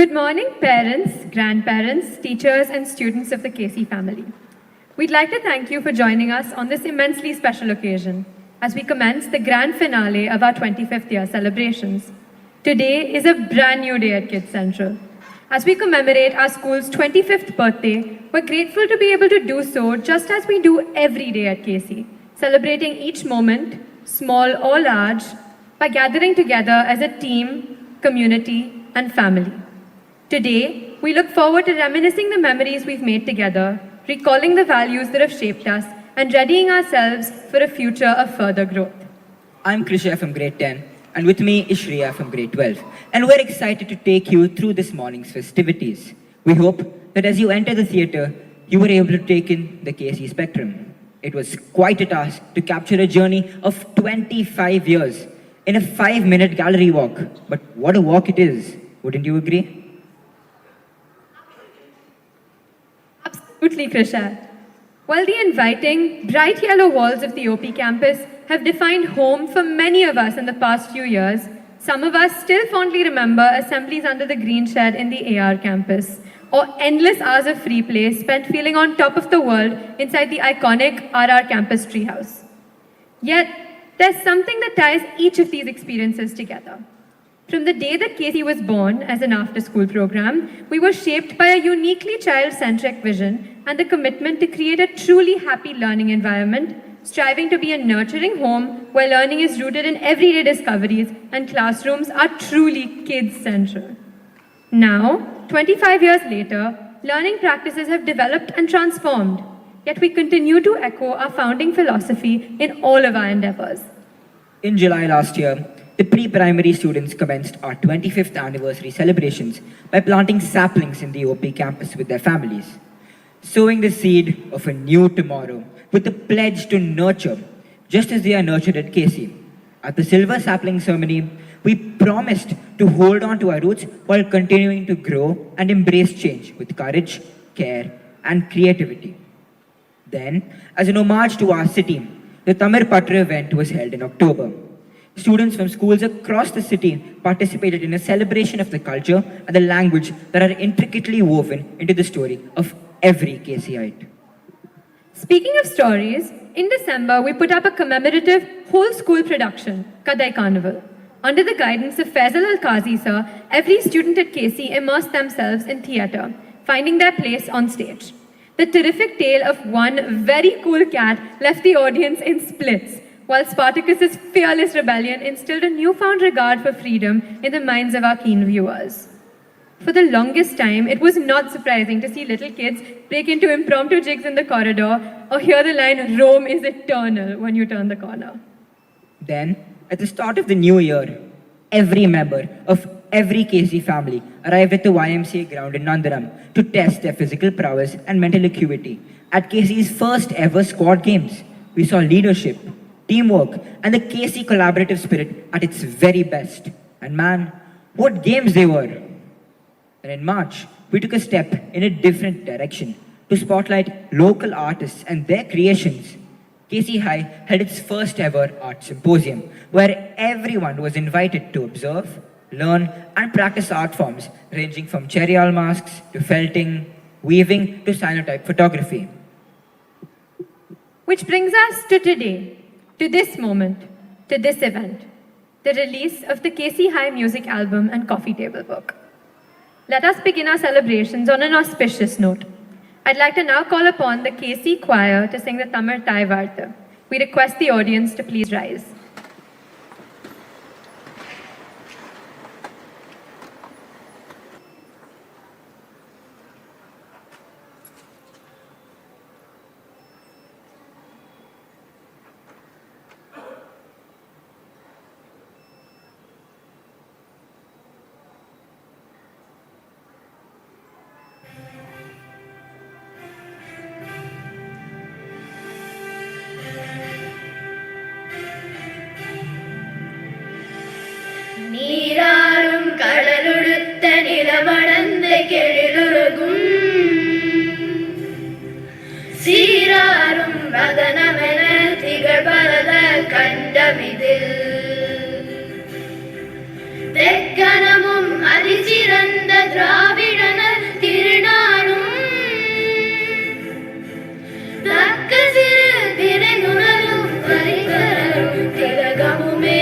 Good morning, parents, grandparents, teachers, and students of the Casey family. We'd like to thank you for joining us on this immensely special occasion as we commence the grand finale of our 25th year celebrations. Today is a brand new day at Kids Central. As we commemorate our school's 25th birthday, we're grateful to be able to do so just as we do every day at Casey, celebrating each moment, small or large, by gathering together as a team, community, and family. Today, we look forward to reminiscing the memories we've made together, recalling the values that have shaped us, and readying ourselves for a future of further growth. I'm Krisha from grade 10, and with me is Shreya from grade 12, and we're excited to take you through this morning's festivities. We hope that as you enter the theatre, you were able to take in the KC spectrum. It was quite a task to capture a journey of 25 years in a 5-minute gallery walk, but what a walk it is, wouldn't you agree? Absolutely, Krisha. While the inviting, bright yellow walls of the OP campus have defined home for many of us in the past few years, some of us still fondly remember assemblies under the green shed in the AR campus, or endless hours of free play spent feeling on top of the world inside the iconic RR campus treehouse. Yet, there's something that ties each of these experiences together. From the day that Casey was born as an after-school program, we were shaped by a uniquely child-centric vision and the commitment to create a truly happy learning environment, striving to be a nurturing home where learning is rooted in everyday discoveries and classrooms are truly kids-central. Now, 25 years later, learning practices have developed and transformed, yet we continue to echo our founding philosophy in all of our endeavors. In July last year, the pre-primary students commenced our 25th anniversary celebrations by planting saplings in the OP campus with their families, sowing the seed of a new tomorrow with a pledge to nurture, just as they are nurtured at Casey. At the silver sapling ceremony, we promised to hold on to our roots while continuing to grow and embrace change with courage, care, and creativity. Then, as an homage to our city, the Tamir Patra event was held in October. Students from schools across the city participated in a celebration of the culture and the language that are intricately woven into the story of every KCite. Speaking of stories, in December we put up a commemorative whole school production, Kadai Carnival. Under the guidance of Faisal Al-Qazi sir, every student at KC immersed themselves in theatre, finding their place on stage. The terrific tale of one very cool cat left the audience in splits, while Spartacus's fearless rebellion instilled a newfound regard for freedom in the minds of our keen viewers. For the longest time, it was not surprising to see little kids break into impromptu jigs in the corridor or hear the line, "Rome is eternal," when you turn the corner. Then, at the start of the new year, every member of every KC family arrived at the YMCA ground in Nandaram to test their physical prowess and mental acuity. At KC's first ever squad games, we saw leadership, teamwork, and the KC collaborative spirit at its very best. And man, what games they were! And in March, we took a step in a different direction to spotlight local artists and their creations. KC High held its first ever art symposium, where everyone was invited to observe, learn, and practice art forms ranging from cherry owl masks to felting, weaving to cyanotype photography. Which brings us to today, to this moment, to this event, the release of the KC High music album and coffee table book. Let us begin our celebrations on an auspicious note. I'd like to now call upon the KC choir to sing the Tamil Thai Vartha. We request the audience to please rise. நீராறும் கடலுடுத்த நிலமடந்த கெழிலுருகும் சீராறும் ரதனமென திகழ்பரத கண்டமிதில் தெக்கணமும் அதிசிறந்த திராவிடனர் திருநாளும் தக்க சிறு திரைமுரலும் கரிகரலும் திலகமுமே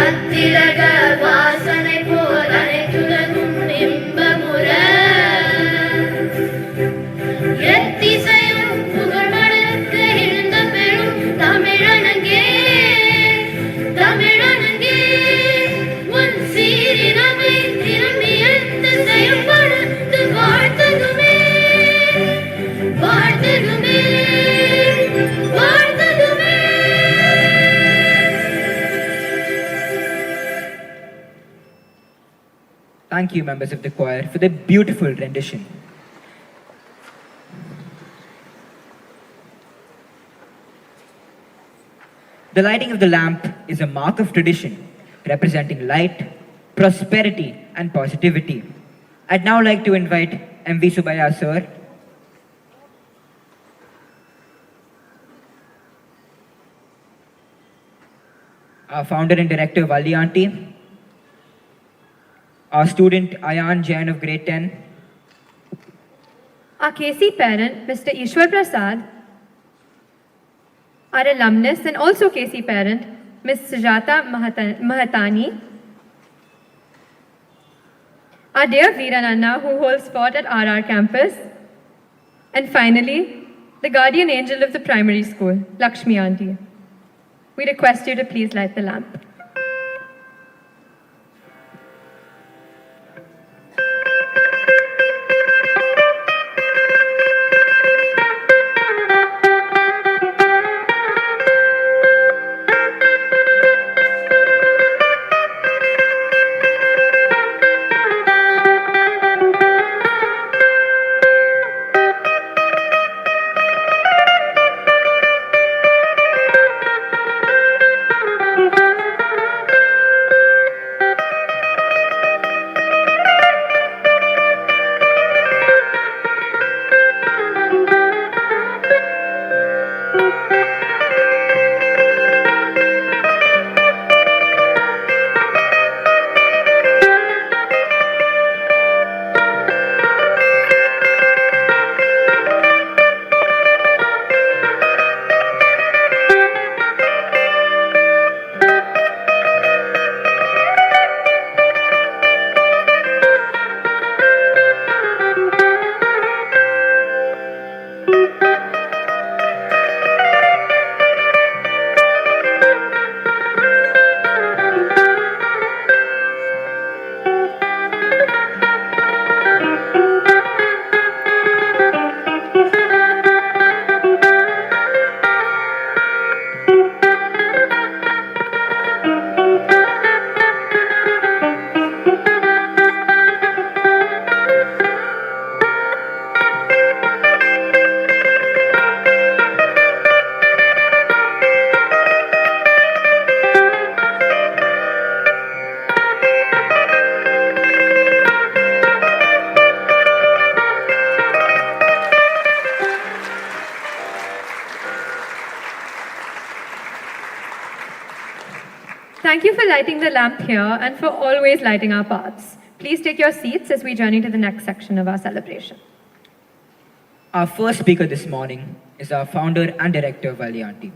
அத்திலக வாசனை போல் அனைத்துலகும் இன்பமுற எத்திசையும் புகழ்மடுக்க எழுந்த பெரும் தமிழனங்கே தமிழனங்கே உன் சீரினமை திரும்பியத்து செயல்படுத்து வாழ்த்ததுமே வாழ்த்ததுமே வாழ்த்ததுமே. Thank you, members of the choir, for the beautiful rendition. The lighting of the lamp is a mark of tradition, representing light, prosperity, and positivity. I'd now like to invite M.V. Subaya sir, our founder and director Valli auntie, our student Ayan Jain of grade 10, our KC parent, Mr. Ishwar Prasad, our alumnus and also KC parent, Ms. Sujata Mahatani, our dear Veerananna who holds fort at RR campus, and finally, the guardian angel of the primary school, Lakshmi auntie. We request you to please light the lamp. Thank you for lighting the lamp here and for always lighting our paths. Please take your seats as we journey to the next section of our celebration. Our first speaker this morning is our founder and director, Valli auntie.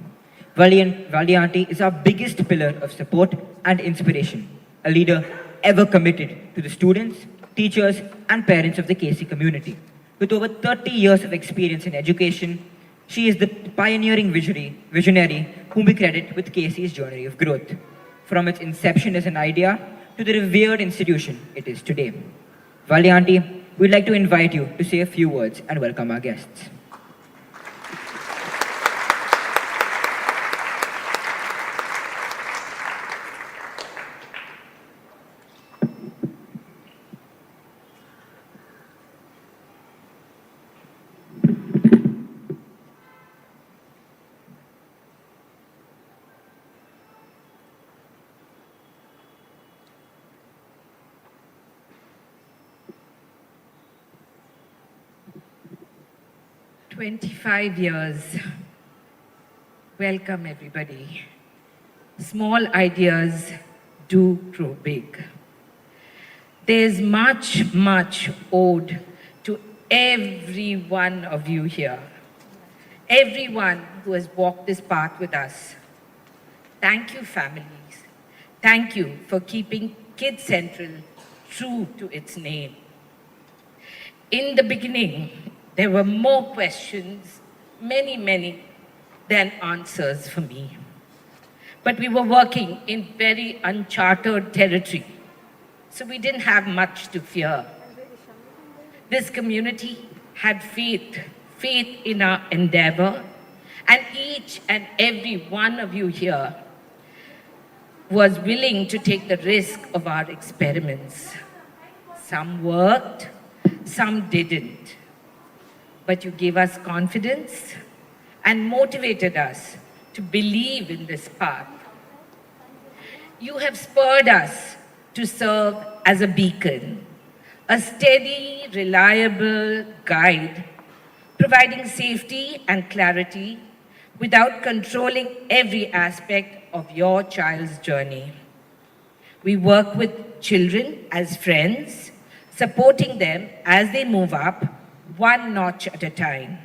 Valli auntie is our biggest pillar of support and inspiration, a leader ever committed to the students, teachers, and parents of the KC community. With over 30 years of experience in education, she is the pioneering visionary whom we credit with KC's journey of growth, from its inception as an idea to the revered institution it is today. Valli auntie, we'd like to invite you to say a few words and welcome our guests. "25 years. Welcome, everybody. Small ideas do grow big. There's much, much owed to every one of you here. Everyone who has walked this path with us. Thank you, families. Thank you for keeping Kids Central true to its name. In the beginning, there were more questions, many, than answers for me. But we were working in very uncharted territory, so we didn't have much to fear. This community had faith in our endeavor, and each and every one of you here was willing to take the risk of our experiments. Some worked, some didn't. But you gave us confidence and motivated us to believe in this path. You have spurred us to serve as a beacon, a steady, reliable guide, providing safety and clarity without controlling every aspect of your child's journey. We work with children as friends, supporting them as they move up, one notch at a time.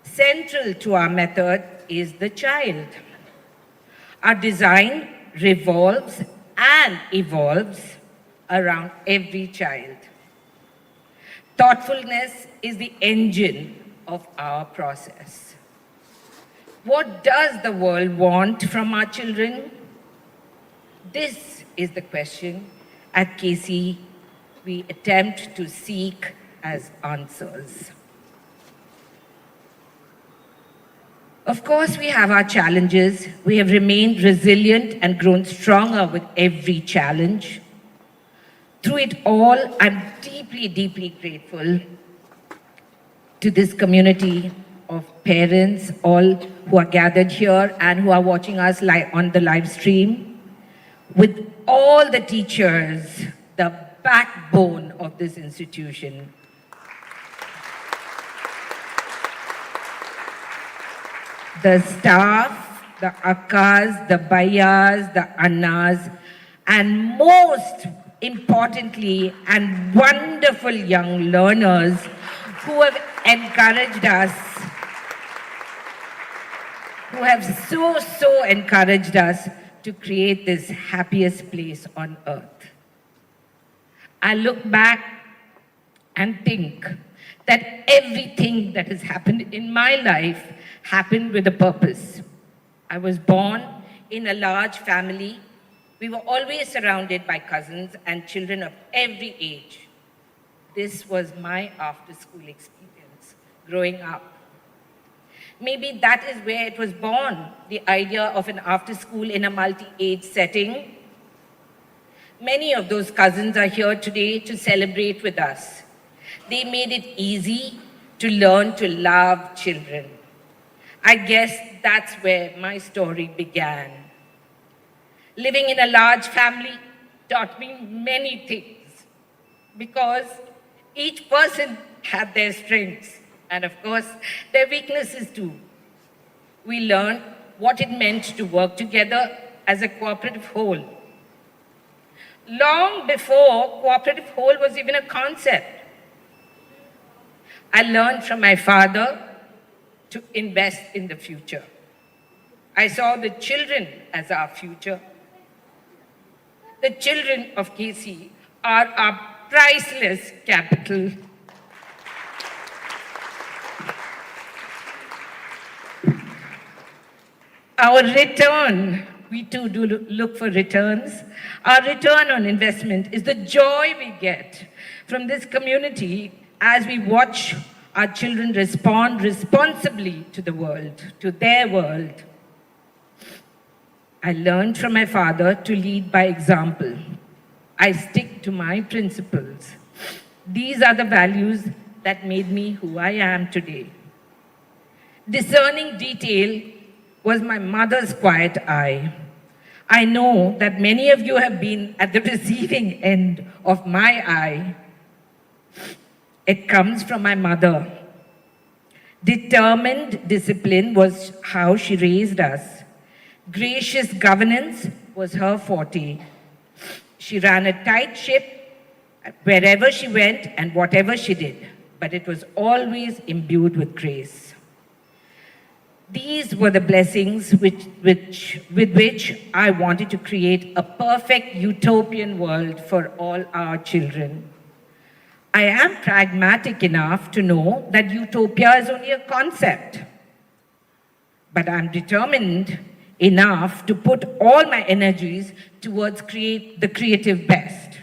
Central to our method is the child. Our design revolves and evolves around every child. Thoughtfulness is the engine of our process. What does the world want from our children? This is the question at KC we attempt to seek as answers. Of course, we have our challenges. We have remained resilient and grown stronger with every challenge. Through it all, I'm deeply grateful to this community of parents, all who are gathered here and who are watching us on the live stream, with all the teachers, the backbone of this institution. The staff, the akkas, the bhaias, the annas, and most importantly, and wonderful young learners who have encouraged us, who have so encouraged us to create this happiest place on earth. I look back and think that everything that has happened in my life happened with a purpose. I was born in a large family. We were always surrounded by cousins and children of every age. This was my after-school experience growing up. Maybe that is where it was born, the idea of an after-school in a multi-age setting. Many of those cousins are here today to celebrate with us. They made it easy to learn to love children. I guess that's where my story began. Living in a large family taught me many things because each person had their strengths and, of course, their weaknesses too. We learned what it meant to work together as a cooperative whole. Long before cooperative whole was even a concept, I learned from my father to invest in the future. I saw the children as our future. The children of KC are our priceless capital. Our return, we too do look for returns. Our return on investment is the joy we get from this community as we watch our children respond responsibly to the world, to their world. I learned from my father to lead by example. I stick to my principles. These are the values that made me who I am today. Discerning detail was my mother's quiet eye. I know that many of you have been at the receiving end of my eye. It comes from my mother. Determined discipline was how she raised us. Gracious governance was her forte. She ran a tight ship wherever she went and whatever she did, but it was always imbued with grace. These were the blessings with which I wanted to create a perfect utopian world for all our children. I am pragmatic enough to know that utopia is only a concept, but I'm determined enough to put all my energies towards the creative best.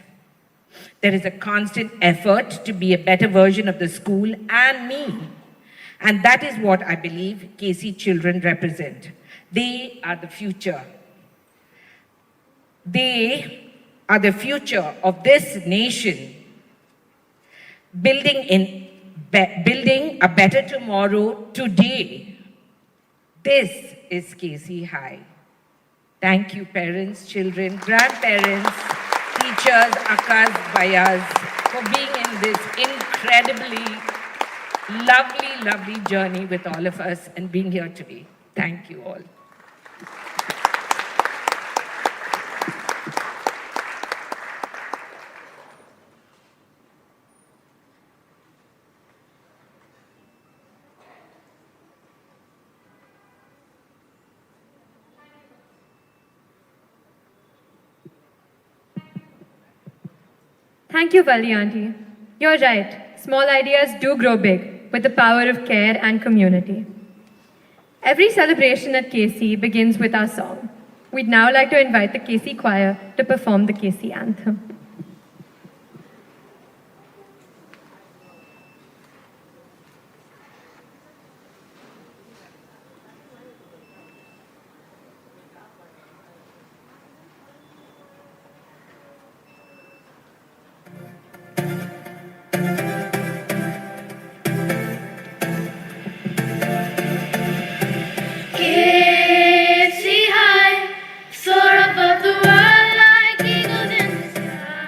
There is a constant effort to be a better version of the school and me. And that is what I believe KC children represent. They are the future. They are the future of this nation, building a better tomorrow today. This is KC High. Thank you, parents, children, grandparents, teachers, akkas, bhaias, for being in this incredibly lovely journey with all of us and being here today. Thank you all. Thank you, Valli Auntie. You're right. Small ideas do grow big with the power of care and community. Every celebration at KC begins with our song. We'd now like to invite the KC choir to perform the KC anthem. KC high, soar above the world like eagles in the sky.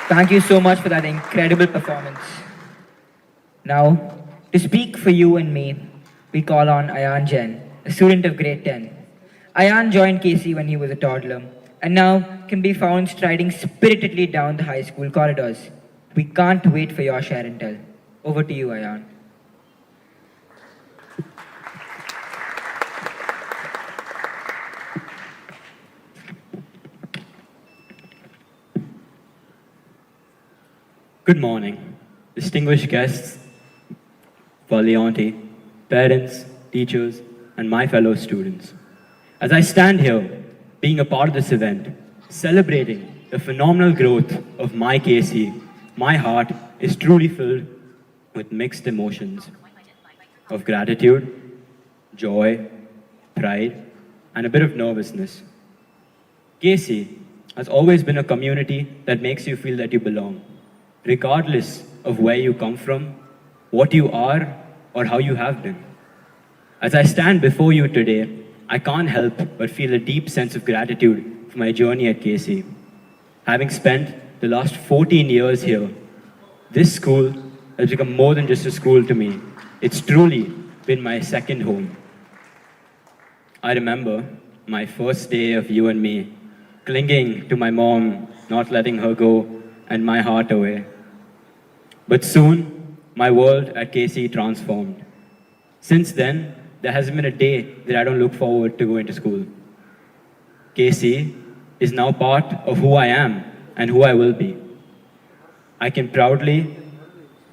Thank you so much for that incredible performance. Now, to speak for you and me, we call on Ayan Jain, a student of grade 10. Ayan joined KC when he was a toddler and now can be found striding spiritedly down the high school corridors. We can't wait for your share and tell. Over to you, Ayan. Good morning, distinguished guests, Valianti, parents, teachers, and my fellow students. As I stand here, being a part of this event, celebrating the phenomenal growth of my KC, my heart is truly filled with mixed emotions of gratitude, joy, pride, and a bit of nervousness. KC has always been a community that makes you feel that you belong, regardless of where you come from, what you are, or how you have been. As I stand before you today, I can't help but feel a deep sense of gratitude for my journey at KC. Having spent the last 14 years here, this school has become more than just a school to me. It's truly been my second home. I remember my first day of you and me, clinging to my mom, not letting her go, and my heart away. But soon, my world at KC transformed. Since then, there hasn't been a day that I don't look forward to going to school. KC is now part of who I am and who I will be. I can proudly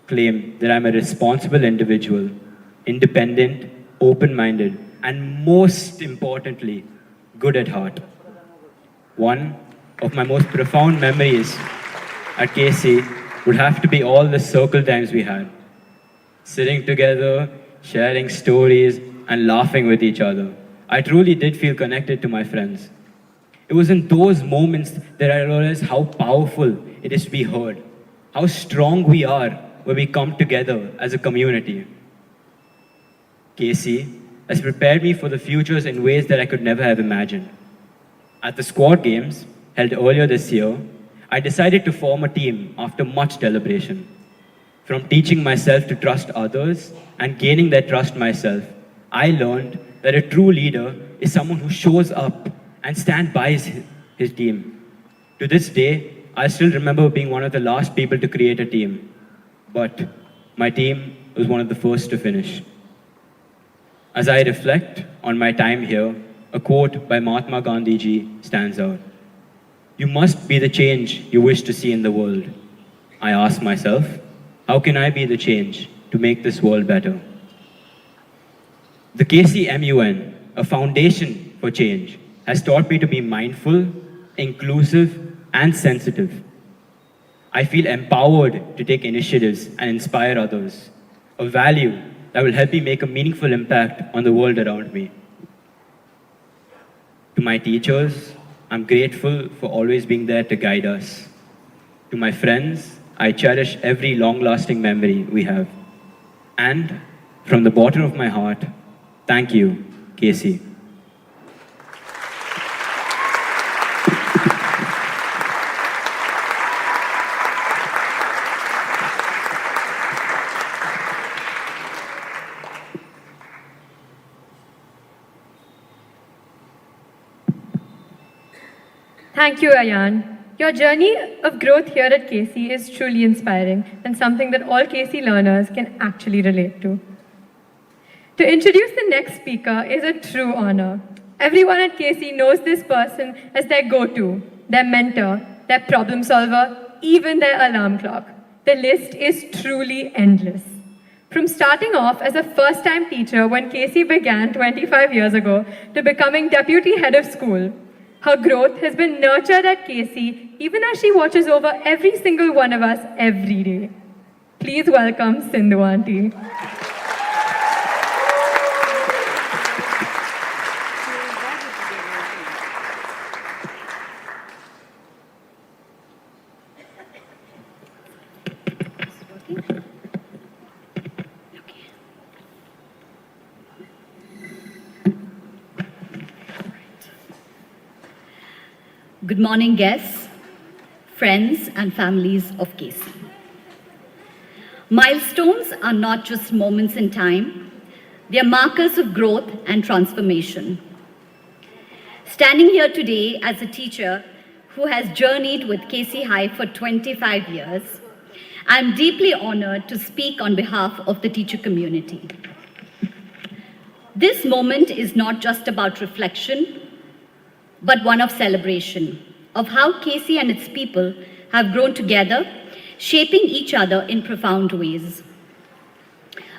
claim that I'm a responsible individual, independent, open-minded, and most importantly, good at heart. One of my most profound memories at KC would have to be all the circle times we had. Sitting together, sharing stories, and laughing with each other. I truly did feel connected to my friends. It was in those moments that I realized how powerful it is to be heard, how strong we are when we come together as a community. KC has prepared me for the futures in ways that I could never have imagined. At the squad games held earlier this year, I decided to form a team after much deliberation. From teaching myself to trust others and gaining their trust myself, I learned that a true leader is someone who shows up and stands by his team. To this day, I still remember being one of the last people to create a team, but my team was one of the first to finish. As I reflect on my time here, a quote by Mahatma Gandhi ji stands out. You must be the change you wish to see in the world. I ask myself, how can I be the change to make this world better? The KCMUN, a foundation for change, has taught me to be mindful, inclusive, and sensitive. I feel empowered to take initiatives and inspire others, a value that will help me make a meaningful impact on the world around me. To my teachers, I'm grateful for always being there to guide us. To my friends, I cherish every long-lasting memory we have. And from the bottom of my heart, thank you, KC. Thank you, Ayan. Your journey of growth here at KC is truly inspiring and something that all KC learners can actually relate to. To introduce the next speaker is a true honor. Everyone at KC knows this person as their go-to, their mentor, their problem solver, even their alarm clock. The list is truly endless. From starting off as a first-time teacher when KC began 25 years ago to becoming deputy head of school, her growth has been nurtured at KC even as she watches over every single one of us every day. Please welcome Sindhu Auntie. Good morning, guests, friends and families of KC. Milestones are not just moments in time, they are markers of growth and transformation. Standing here today as a teacher who has journeyed with KC High for 25 years, I am deeply honored to speak on behalf of the teacher community. This moment is not just about reflection, but one of celebration, of how KC and its people have grown together, shaping each other in profound ways.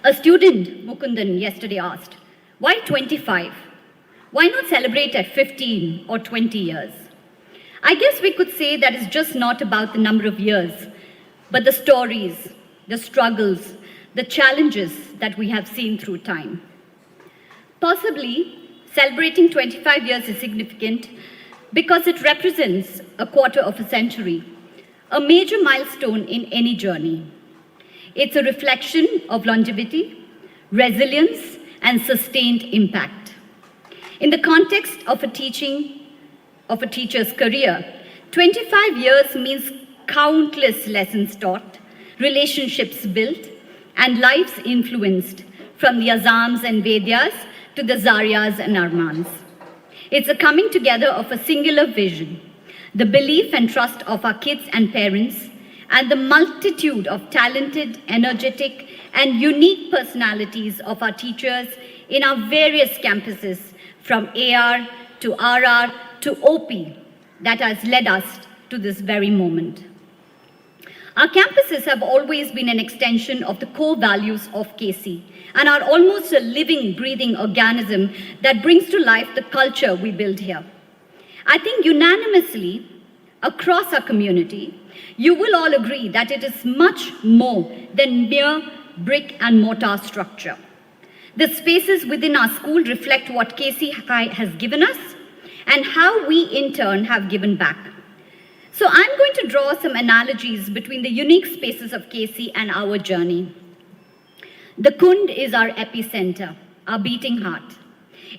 A student, Mukundan, yesterday asked, why 25? Why not celebrate at 15 or 20 years? I guess we could say that it's just not about the number of years, but the stories, the struggles, the challenges that we have seen through time. Possibly, celebrating 25 years is significant because it represents a quarter of a century, a major milestone in any journey. It's a reflection of longevity, resilience, and sustained impact. In the context of a teacher's career, 25 years means countless lessons taught, relationships built, and lives influenced from the Azams and Vedyas to the Zaryas and Armans. It's a coming together of a singular vision, the belief and trust of our kids and parents, and the multitude of talented, energetic, and unique personalities of our teachers in our various campuses, from AR to RR to OP, that has led us to this very moment. Our campuses have always been an extension of the core values of KC and are almost a living, breathing organism that brings to life the culture we build here. I think unanimously, across our community, you will all agree that it is much more than mere brick and mortar structure. The spaces within our school reflect what KC High has given us and how we in turn have given back. So I'm going to draw some analogies between the unique spaces of KC and our journey. The Kund is our epicenter, our beating heart.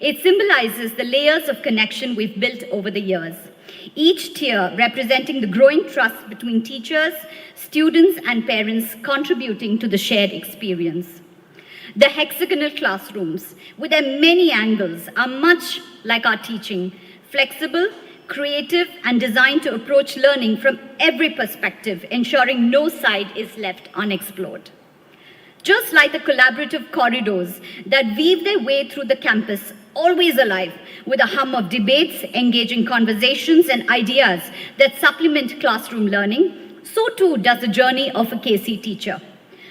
It symbolizes the layers of connection we've built over the years, each tier representing the growing trust between teachers, students, and parents contributing to the shared experience. The hexagonal classrooms, with their many angles, are much like our teaching, flexible, creative, and designed to approach learning from every perspective, ensuring no side is left unexplored. Just like the collaborative corridors that weave their way through the campus, always alive, with a hum of debates, engaging conversations, and ideas that supplement classroom learning, so too does the journey of a KC teacher.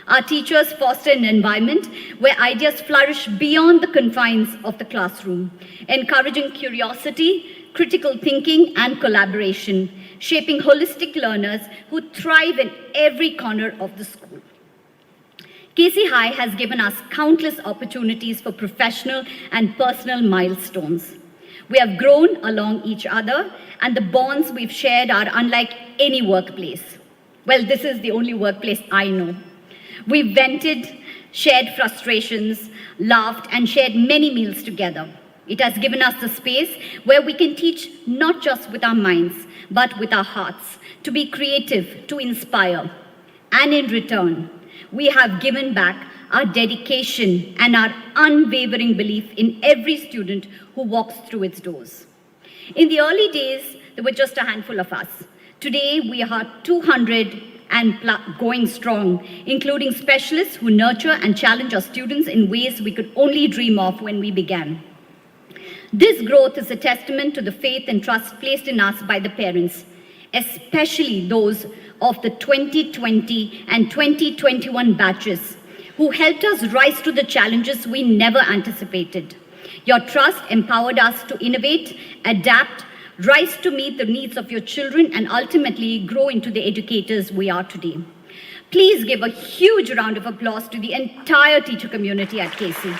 Our teachers foster an environment where ideas flourish beyond the confines of the classroom, encouraging curiosity, critical thinking, and collaboration, shaping holistic learners who thrive in every corner of the school. KC High has given us countless opportunities for professional and personal milestones. We have grown along each other, and the bonds we've shared are unlike any workplace. Well, this is the only workplace I know. We've vented, shared frustrations, laughed, and shared many meals together. It has given us the space where we can teach not just with our minds, but with our hearts, to be creative, to inspire. And in return, we have given back our dedication and our unwavering belief in every student who walks through its doors. In the early days, there were just a handful of us. Today, we are 200 and going strong, including specialists who nurture and challenge our students in ways we could only dream of when we began. This growth is a testament to the faith and trust placed in us by the parents, especially those of the 2020 and 2021 batches, who helped us rise to the challenges we never anticipated. Your trust empowered us to innovate, adapt, rise to meet the needs of your children, and ultimately grow into the educators we are today. Please give a huge round of applause to the entire teacher community at KC.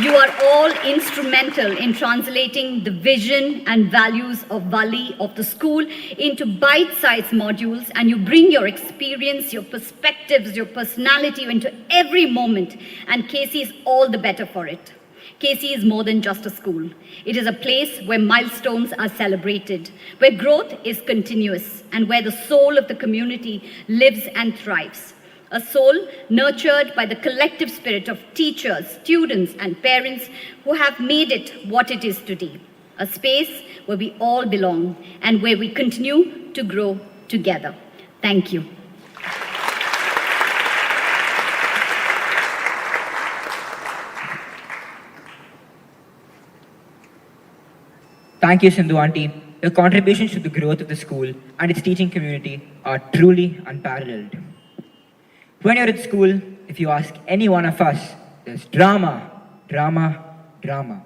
You are all instrumental in translating the vision and values of Vali, of the school, into bite-sized modules, and you bring your experience, your perspectives, your personality into every moment, and KC is all the better for it. KC is more than just a school. It is a place where milestones are celebrated, where growth is continuous, and where the soul of the community lives and thrives. A soul nurtured by the collective spirit of teachers, students, and parents who have made it what it is today. A space where we all belong and where we continue to grow together. Thank you. Thank you, Sindhu Auntie. Your contributions to the growth of the school and its teaching community are truly unparalleled. When you're at school, if you ask any one of us, there's drama, drama, drama.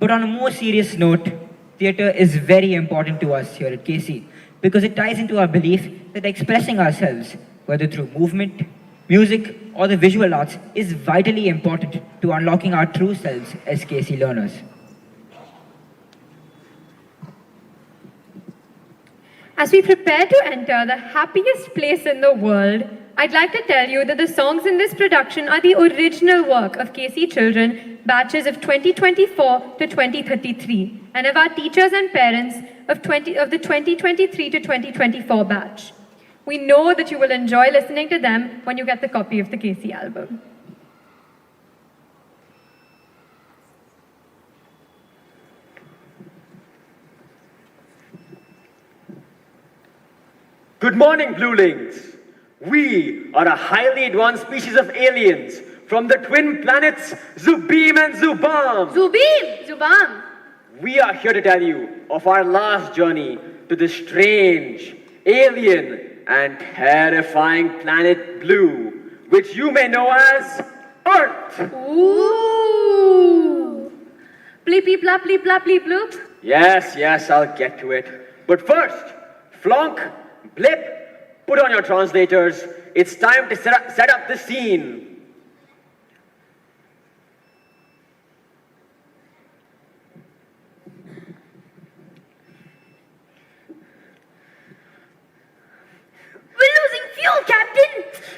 But on a more serious note, theatre is very important to us here at KC because it ties into our belief that expressing ourselves, whether through movement, music, or the visual arts, is vitally important to unlocking our true selves as KC learners. As we prepare to enter the happiest place in the world, I'd like to tell you that the songs in this production are the original work of KC children, batches of 2024 to 2033, and of our teachers and parents of the 2023 to 2024 batch. We know that you will enjoy listening to them when you get the copy of the KC album. Good morning, Bluelings. We are a highly advanced species of aliens from the twin planets Zubim and Zubam. Zubam! We are here to tell you of our last journey to the strange, alien, and terrifying planet Blue, which you may know as Earth. Ooh! Bleepy blap bleep blap bleep bloop. Yes, I'll get to it. But first, Flonk, Blip, put on your translators. It's time to set up the scene. We're losing fuel, Captain!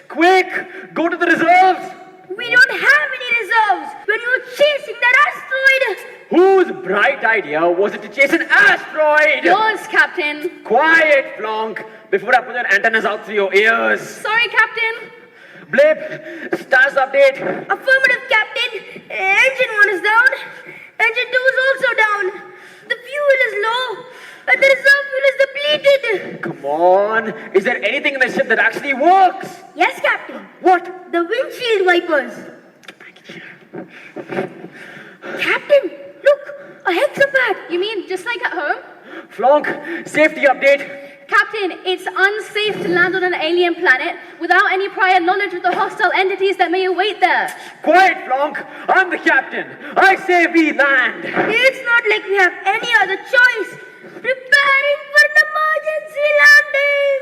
Quick, go to the reserves. We don't have any reserves when we were chasing that asteroid! Whose bright idea was it to chase an asteroid? Yours, Captain. Quiet, Flonk, before I put your antennas out through your ears. Sorry, Captain. Blip, status update. Affirmative, Captain. Engine 1 is down. Engine 2 is also down. The fuel is low. And the reserve fuel is depleted. Come on, is there anything in the ship that actually works? Yes, Captain. What? The windshield wipers. Captain, look, a hexapad. You mean just like at home? Flonk, safety update. Captain, it's unsafe to land on an alien planet without any prior knowledge of the hostile entities that may await there. Quiet, Flonk, I'm the captain. I say we land. It's not like we have any other choice. Preparing for an emergency landing.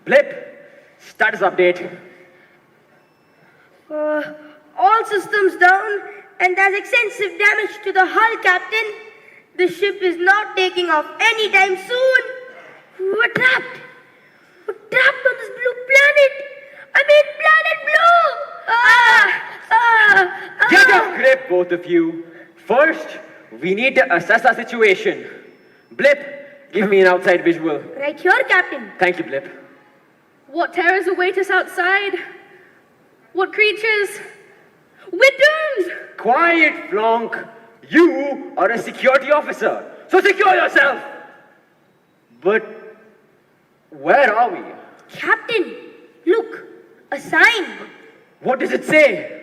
Blip, status update. All systems down, and there's extensive damage to the hull, Captain. The ship is not taking off anytime soon. We're trapped. We're trapped on this blue planet. I mean, planet blue. Get a grip, both of you. First, we need to assess our situation. Blip, give me an outside visual. Right here, Captain. Thank you, Blip. What terrors await us outside? What creatures? We're doomed! Quiet, Flonk. You are a security officer, so secure yourself. But where are we? Captain, look, a sign. What does it say?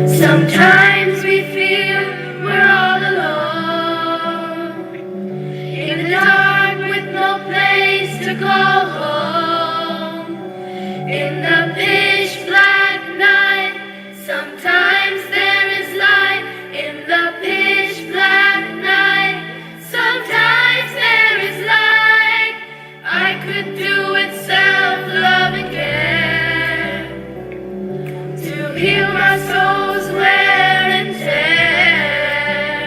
Sometimes we feel we're all alone in the dark with no place to call home. In the pitch black night, sometimes there is light. In the pitch black night, sometimes there is light. I could do with self-love and care to heal my soul's wear and tear.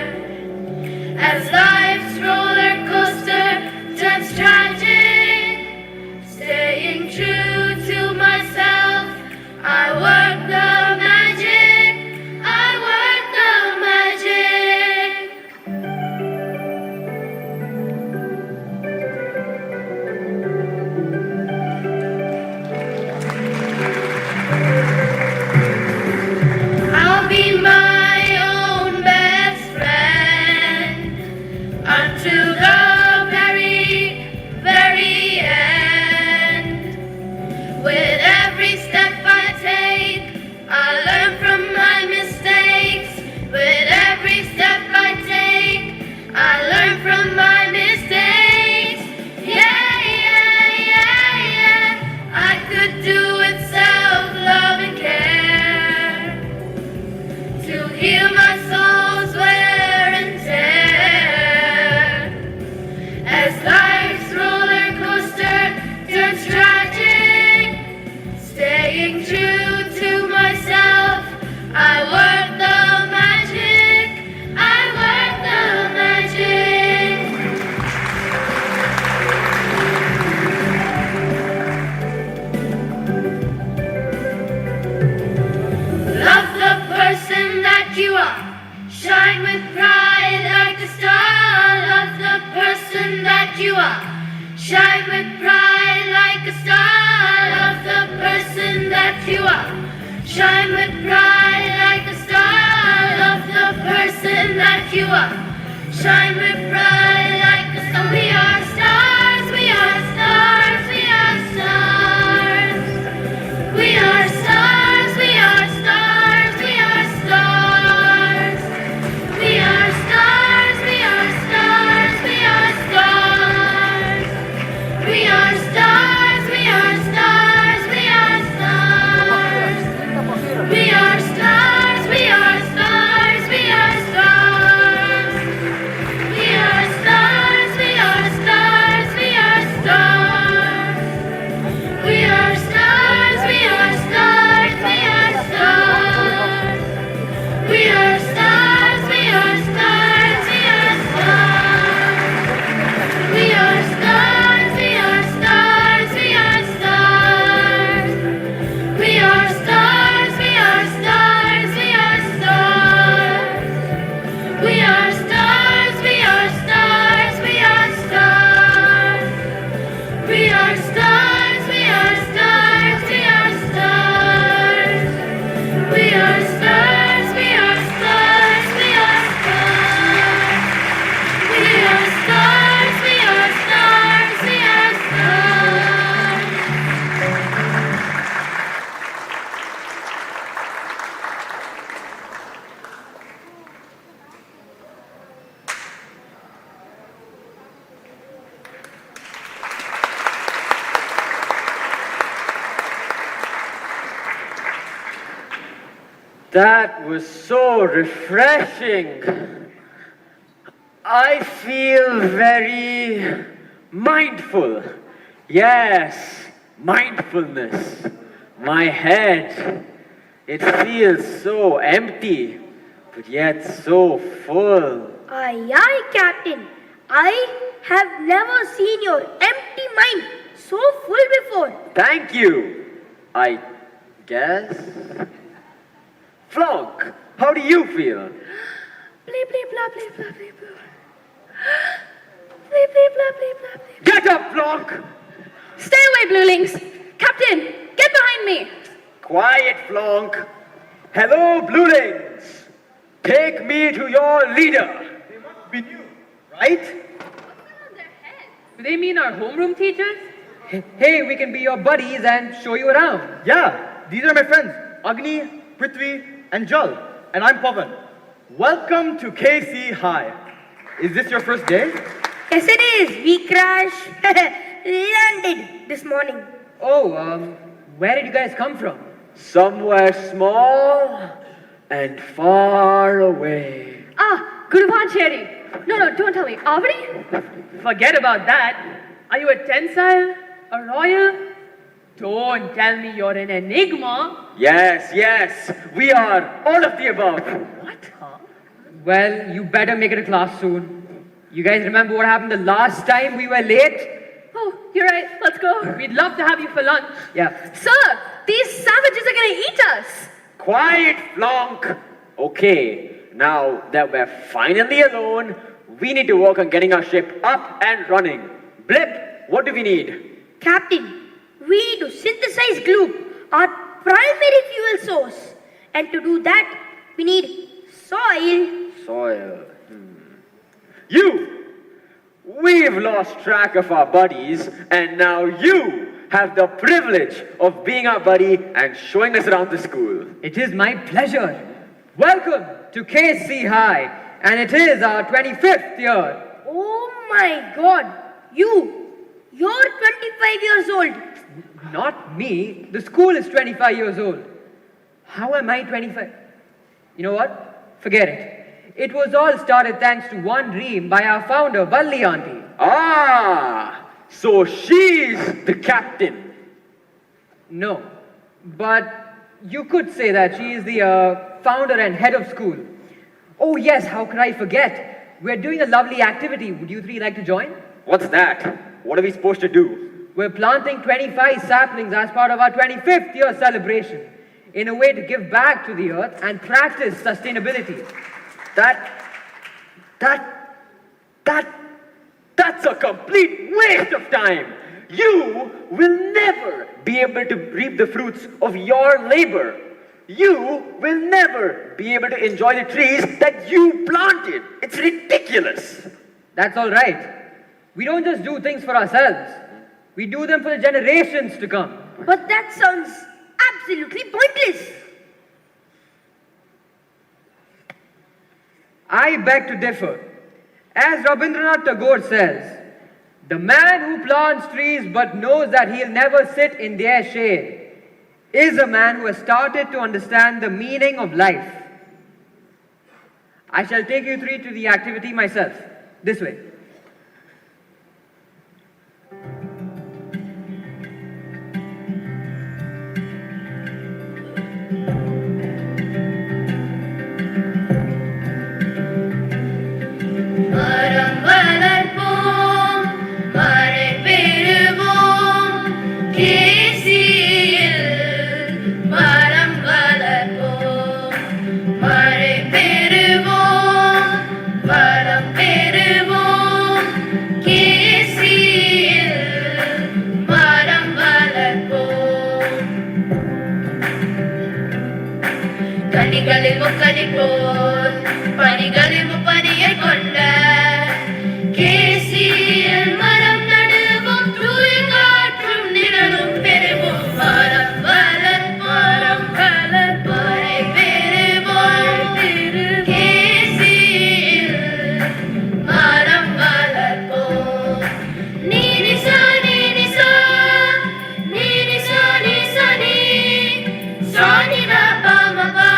As life's roller coaster turns tragic, staying true to myself, I work the magic. I work the magic. I'll be my own best friend until the very, very end. With every step I take, I learn from my mistakes. With every step I take, I learn from my mistakes. Yeah, yeah, yeah, yeah. I could do with self-love and care to heal my soul's wear and tear. As life's roller coaster turns tragic, staying true to myself, I work the magic. I work the magic. Love the person that you are. Shine with pride like a star. Love the person that you are. Shine with pride like a star. Love the person that you are. Shine with pride like a star. Love the person that you are. Shine with pride like a star. We are stars. We are stars. We are stars. We are stars. We are stars. We are stars. We are stars. We are stars. We are stars. We are stars. We are stars. We are stars. We are stars. We are stars. We are stars. We are stars. That was so refreshing. I feel very mindful. Yes, mindfulness. My head, it feels so empty, but yet so full. Aye, aye, Captain. I have never seen your empty mind so full before. Thank you, I guess. Flonk, how do you feel? Bleep, bleep, blah, bleep, blah, bleep, blah. Bleep, bleep, blah, bleep, blah, bleep. Get up, Flonk! Stay away, Bluelings! Captain, get behind me! Quiet, Flonk. Hello, Bluelings. Take me to your leader. They must be new, right? Do they mean our homeroom teachers? Hey, we can be your buddies and show you around. Yeah, these are my friends, Agni, Prithvi, and Jal. And I'm Pavan. Welcome to KC High. Is this your first day? Yes, it is. We crashed, landed this morning. Oh, where did you guys come from? Somewhere small and far away. Ah, Guruvancheri. No, don't tell me. Avadi? Forget about that. Are you a tensile? A royal? Don't tell me you're an enigma. Yes, we are all of the above. What? Huh? Well, you better make it to class soon. You guys remember what happened the last time we were late? Oh, you're right. Let's go. We'd love to have you for lunch. Yeah. Sir, these savages are gonna eat us. Quiet, Flonk. Okay, now that we're finally alone, we need to work on getting our ship up and running. Blip, what do we need? Captain, we need to synthesize glue, our primary fuel source. And to do that, we need soil. Soil. We've lost track of our buddies, and now you have the privilege of being our buddy and showing us around the school. It is my pleasure. Welcome to KC High, and it is our 25th year. Oh my God, you're 25 years old. Not me. The school is 25 years old. How am I 25? You know what? Forget it. It was all started thanks to one dream by our founder, Valli Auntie. Ah, so she's the captain. No, but you could say that she is the founder and head of school. Oh yes, how could I forget? We're doing a lovely activity. Would you three like to join? What's that? What are we supposed to do? We're planting 25 saplings as part of our 25th year celebration in a way to give back to the earth and practice sustainability. That's a complete waste of time. You will never be able to reap the fruits of your labor. You will never be able to enjoy the trees that you planted. It's ridiculous. That's all right. We don't just do things for ourselves. We do them for the generations to come. But that sounds absolutely pointless. I beg to differ. As Rabindranath Tagore says, the man who plants trees but knows that he'll never sit in their shade is a man who has started to understand the meaning of life. I shall take you three to the activity myself. This way. கனிகளில் முக்கனி போல் பனிகளில் முப்பனியை கொண்ட கேசியில் மரம் நடுவோம் தூய காற்றும் நிழலும் பெறுவோம் மரம் வளர்ப்போம் மழை பெறுவோம் கேசியில் மரம் வளர்ப்போம் நீனிசா நீனிசா நீனிசா நீசா நீ சானிதா பாமபா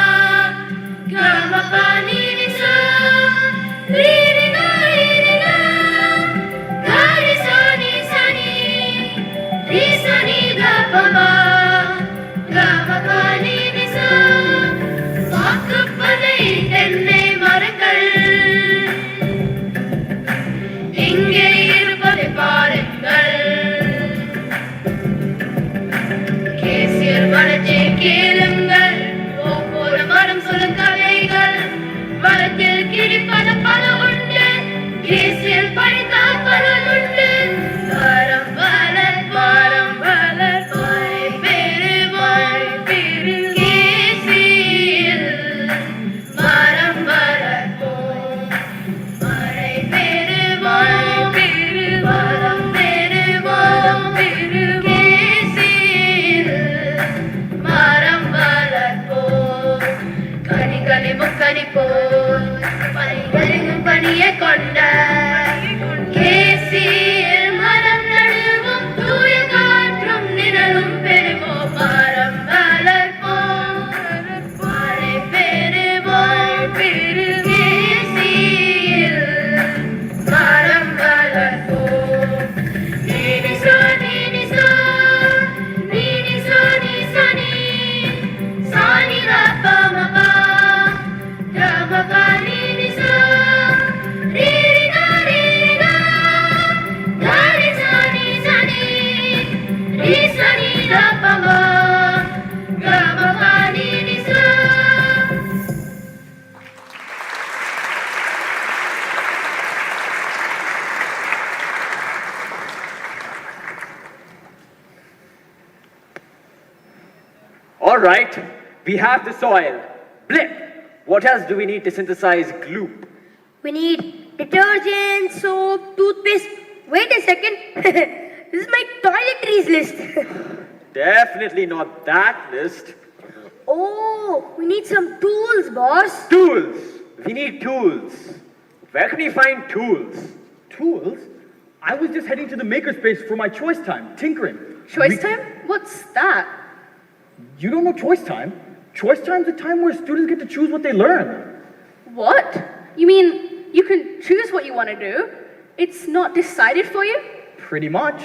All right, we have the soil. Blip, what else do we need to synthesize glue? We need detergent, soap, toothpaste. Wait a second. This is my toiletries list. Definitely not that list. Oh, we need some tools, boss. Tools. We need tools. Where can we find tools? Tools? I was just heading to the makerspace for my choice time, tinkering. Choice time? What's that? You don't know choice time? Choice time's a time where students get to choose what they learn. What? You mean you can choose what you want to do? It's not decided for you? Pretty much.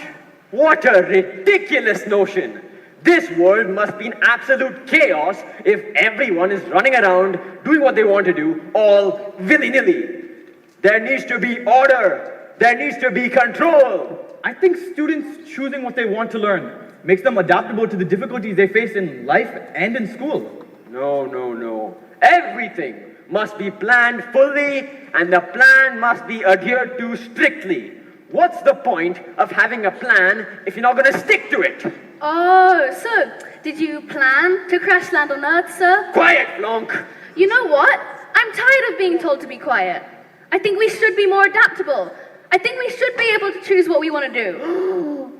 What a ridiculous notion! This world must be in absolute chaos if everyone is running around doing what they want to do, all willy-nilly. There needs to be order. There needs to be control. I think students choosing what they want to learn makes them adaptable to the difficulties they face in life and in school. No. Everything must be planned fully, and the plan must be adhered to strictly. What's the point of having a plan if you're not going to stick to it? Oh, so did you plan to crash land on Earth, sir? Quiet, Flonk. You know what? I'm tired of being told to be quiet. I think we should be more adaptable. I think we should be able to choose what we want to do.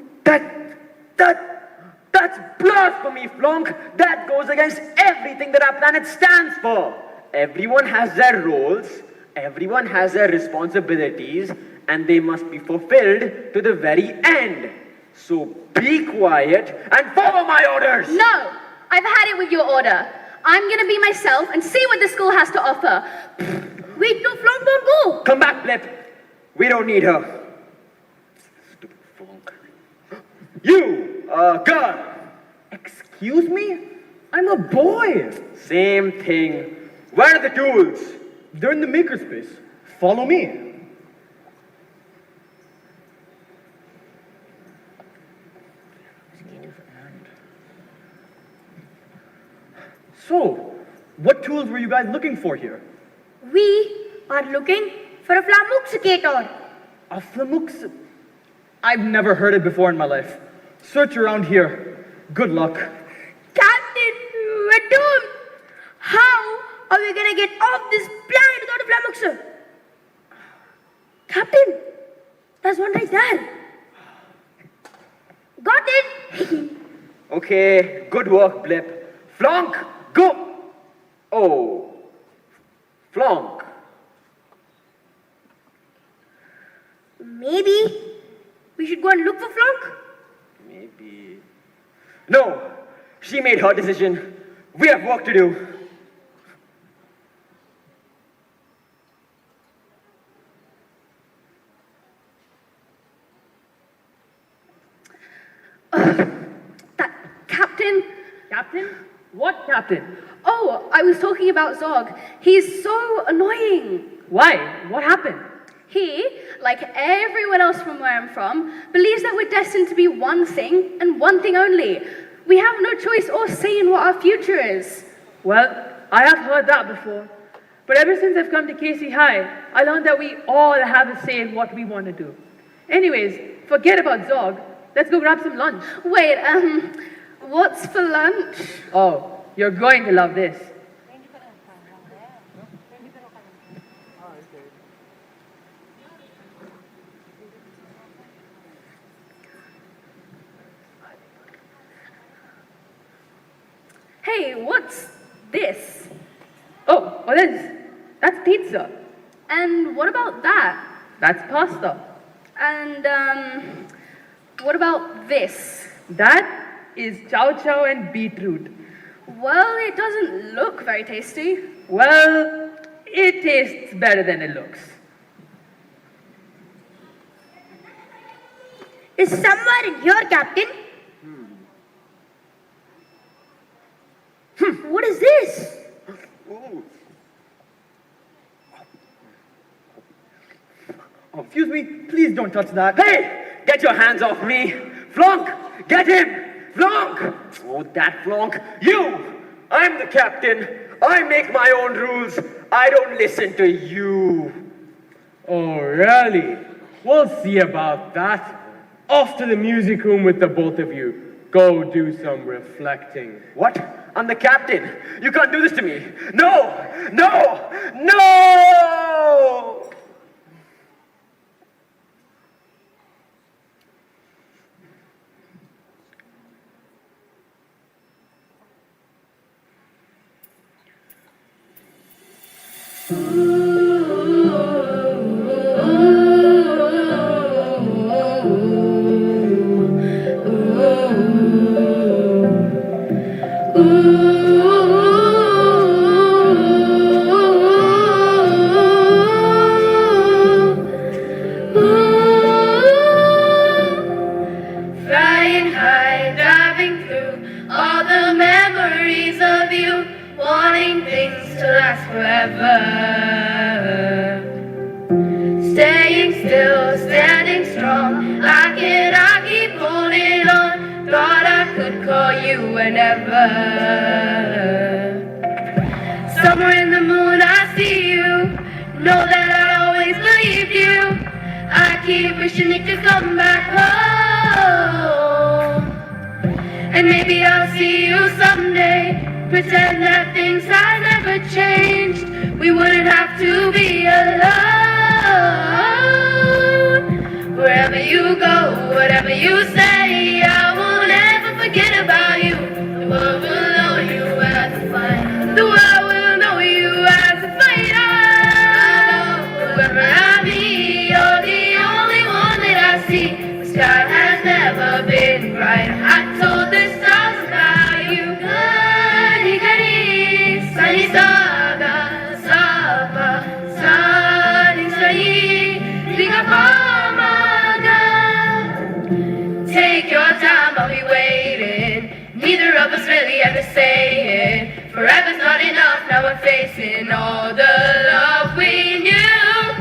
That's blasphemy, Flonk. That goes against everything that our planet stands for. Everyone has their roles, everyone has their responsibilities, and they must be fulfilled to the very end. So be quiet and follow my orders. No, I've had it with your order. I'm going to be myself and see what the school has to offer. Wait, no, Flonk, don't go. Come back, Blip. We don't need her. Stupid Flonk. You, girl. Excuse me? I'm a boy. Same thing. Where are the tools? They're in the makerspace. Follow me. So, what tools were you guys looking for here? We are looking for a flamuxicator. A flamux... I've never heard it before in my life. Search around here. Good luck. Captain, we're doomed. How are we gonna get off this planet without a flamuxer? Captain, there's one right there. Got it. Okay, good work, Blip. Flonk, go! Oh, Flonk. Maybe we should go and look for Flonk. Maybe. No, she made her decision. We have work to do. Captain? Captain? What captain? Oh, I was talking about Zog. He's so annoying. Why? What happened? He, like everyone else from where I'm from, believes that we're destined to be one thing and one thing only. We have no choice or say in what our future is. Well, I have heard that before. But ever since I've come to KC High, I learned that we all have a say in what we want to do. Anyways, forget about Zog. Let's go grab some lunch. Wait, what's for lunch? Oh, you're going to love this. Hey, what's this? Oh, that's pizza. And what about that? That's pasta. And, what about this? That is chow chow and beetroot. Well, it doesn't look very tasty. Well, it tastes better than it looks. It's somewhere in here, Captain. What is this? Oh, excuse me, please don't touch that. Hey, get your hands off me. Flonk, get him. Flonk. Oh, that Flonk. You. I'm the captain. I make my own rules. I don't listen to you. Oh, really? We'll see about that. Off to the music room with the both of you. Go do some reflecting. What? I'm the captain. You can't do this to me. No! No! No! Flying high, diving through all the memories of you, wanting things to last forever. Staying still, standing strong, I keep holding on. Thought I could call you whenever. Somewhere in the moon I see you, know that I always believed you. I keep wishing you could come back home. And maybe I'll see you someday, pretend that things had never changed. We wouldn't have to be alone. Wherever you go, whatever you say, I won't ever forget about you. The world will know you as a fighter. The world will know you as a fighter. Whoever I be, you're the only one that I see. The sky has never been brighter. I told the stars about you. Gani gani, sunny saga, sapa, sunny sunny, liga pamaga. Take your time, I'll be waiting. Neither of us really ever say it. Forever's not enough, now we're facing all the love we knew.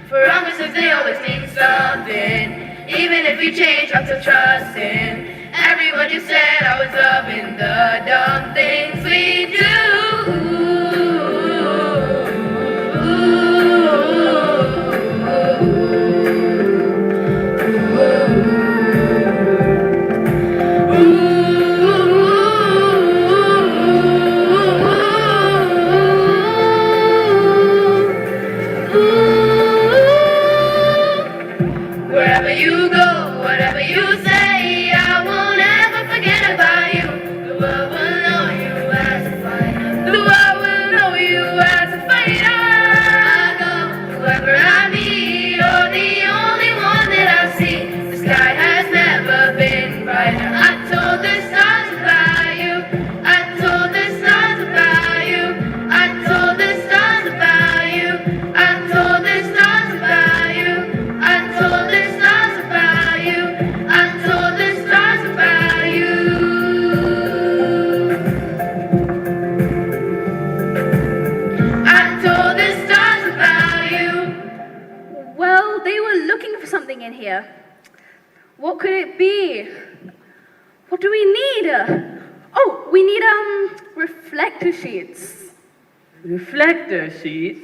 Promises, they always mean something. Even if you change, I'm still trusting. Everyone you said I was loving the dumb things we do. Wherever you go, whatever you say, I won't ever forget about you. The world will know you as a fighter. The world will know you as a fighter. I go wherever I be, you're the only one that I see. The sky has never been brighter. I told the stars about you. I told the stars about you. I told the stars about you. I told the stars about you. I told the stars about you. I told the stars about you. I told the stars about you. Well, they were looking for something in here. What could it be? What do we need? Oh, we need reflector sheets. Reflector sheets.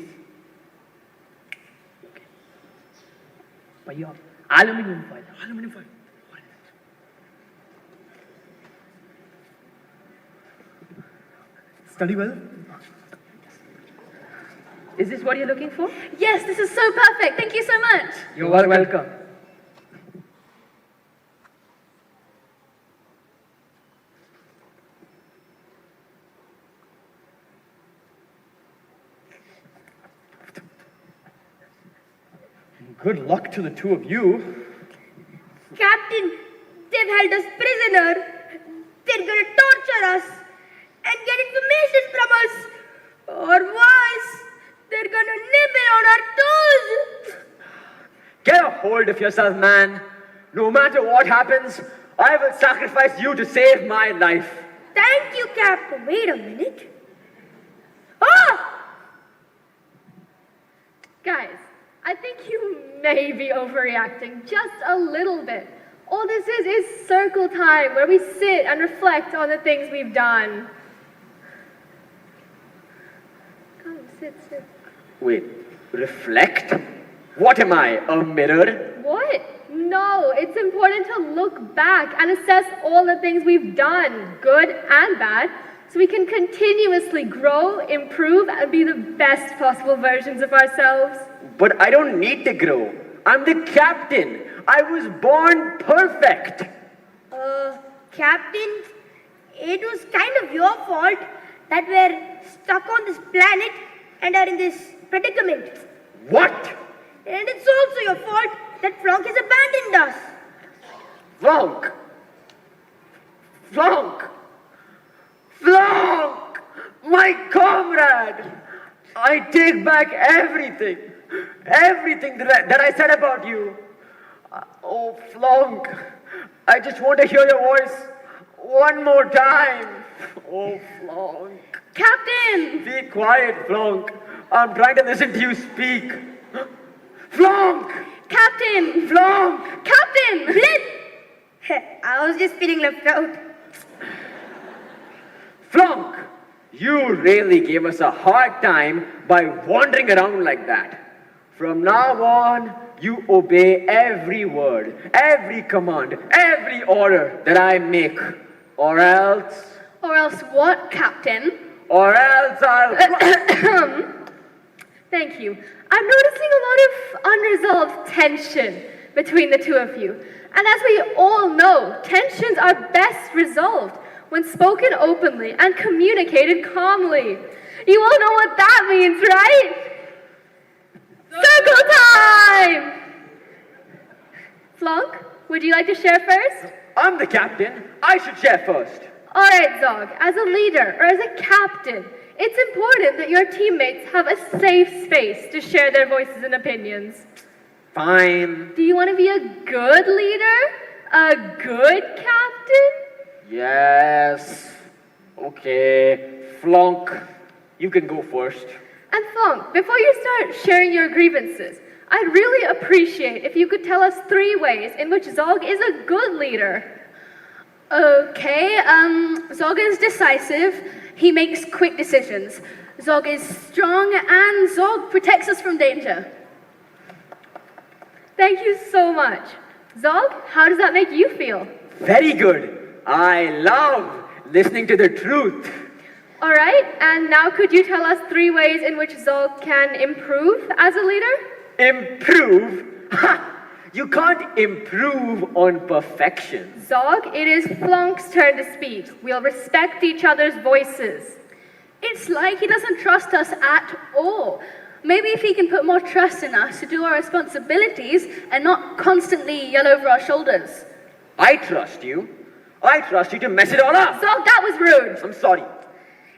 Bhaiya, aluminum foil. Aluminum foil. Study well. Is this what you're looking for? Yes, this is so perfect. Thank you so much. You're welcome. Good luck to the two of you. Captain, they've held us prisoner. They're gonna torture us and get information from us. Or worse, they're gonna nibble on our toes. Get a hold of yourself, man. No matter what happens, I will sacrifice you to save my life. Thank you, Captain. Wait a minute. Oh! Guys, I think you may be overreacting just a little bit. All this is circle time, where we sit and reflect on the things we've done. Come, sit. Wait, reflect? What am I, a mirror? What? No, it's important to look back and assess all the things we've done, good and bad, so we can continuously grow, improve, and be the best possible versions of ourselves. But I don't need to grow. I'm the captain. I was born perfect. Captain, it was kind of your fault that we're stuck on this planet and are in this predicament. What? And it's also your fault that Flonk has abandoned us. Flonk! Flonk! Flonk! My comrade! I take back everything. Everything that I said about you. Oh, Flonk. I just want to hear your voice one more time. Oh, Flonk. Captain! Be quiet, Flonk. I'm trying to listen to you speak. Flonk! Captain! Flonk! Captain! Blip! I was just feeling left out. Flonk! You really gave us a hard time by wandering around like that. From now on, you obey every word, every command, every order that I make. Or else... Or else what, Captain? Or else I'll... Thank you. I'm noticing a lot of unresolved tension between the two of you. And as we all know, tensions are best resolved when spoken openly and communicated calmly. You all know what that means, right? Circle time! Flonk, would you like to share first? I'm the captain. I should share first. All right, Zog, as a leader or as a captain, it's important that your teammates have a safe space to share their voices and opinions. Fine. Do you want to be a good leader? A good captain? Yes. Okay. Flonk, you can go first. And Flonk, before you start sharing your grievances, I'd really appreciate if you could tell us 3 ways in which Zog is a good leader. Okay, Zog is decisive. He makes quick decisions. Zog is strong, and Zog protects us from danger. Thank you so much. Zog, how does that make you feel? Very good. I love listening to the truth. All right, and now could you tell us 3 ways in which Zog can improve as a leader? Improve? Ha! You can't improve on perfection. Zog, it is Flonk's turn to speak. We'll respect each other's voices. It's like he doesn't trust us at all. Maybe if he can put more trust in us to do our responsibilities and not constantly yell over our shoulders. I trust you. I trust you to mess it all up. Zog, that was rude. I'm sorry.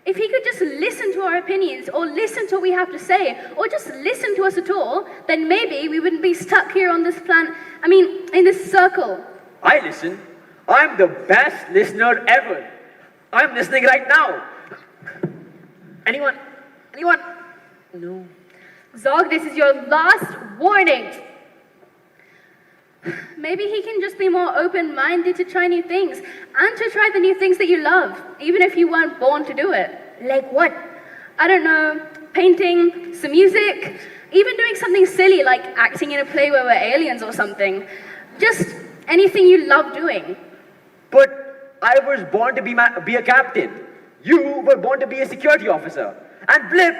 If he could just listen to our opinions, or listen to what we have to say, or just listen to us at all, then maybe we wouldn't be stuck here on this planet, in this circle. I listen. I'm the best listener ever. I'm listening right now. Anyone? Anyone? No. Zog, this is your last warning. Maybe he can just be more open-minded to try new things, and to try the new things that you love, even if you weren't born to do it. Like what? I don't know, painting, some music, even doing something silly like acting in a play where we're aliens or something. Just anything you love doing. But I was born to be a captain. You were born to be a security officer. And Blip,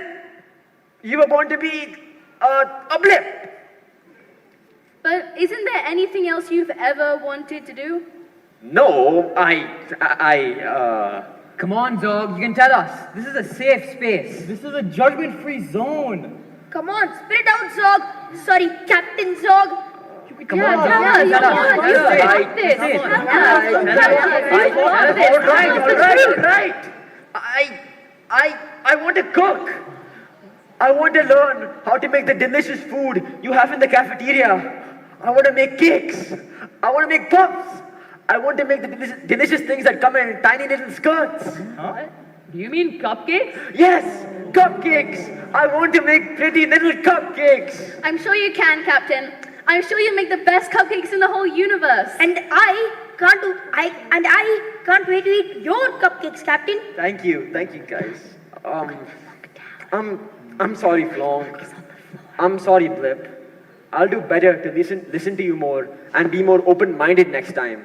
you were born to be a Blip. But isn't there anything else you've ever wanted to do? No, Come on, Zog, you can tell us. This is a safe space. This is a judgment-free zone. Come on, spit it out, Zog. Sorry, Captain Zog. Come Yeah, on, tell us, tell come us, on, you tell us. got this. Come on. Tell us. All right. I want to cook. I want to learn how to make the delicious food you have in the cafeteria. I want to make cakes. I want to make puffs. I want to make the delicious things that come in tiny little skirts. Huh? Do you mean cupcakes? Yes, cupcakes. I want to make pretty little cupcakes. I'm sure you can, Captain. I'm sure you make the best cupcakes in the whole universe. And I can't wait to eat your cupcakes, Captain. Thank you guys. I'm sorry, Flonk. I'm sorry, Blip. I'll do better to listen to you more and be more open-minded next time.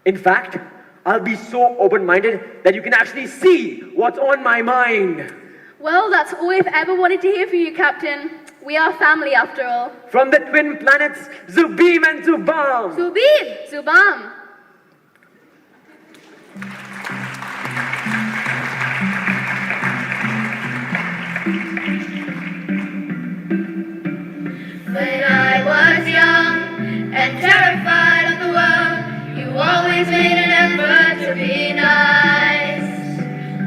In fact, I'll be so open-minded that you can actually see what's on my mind. Well, that's all we've ever wanted to hear from you, Captain. We are family after all. From the twin planets Zubim and Zubam. Zubib, Zubam. When I was young and terrified of the world, you always made an effort to be nice.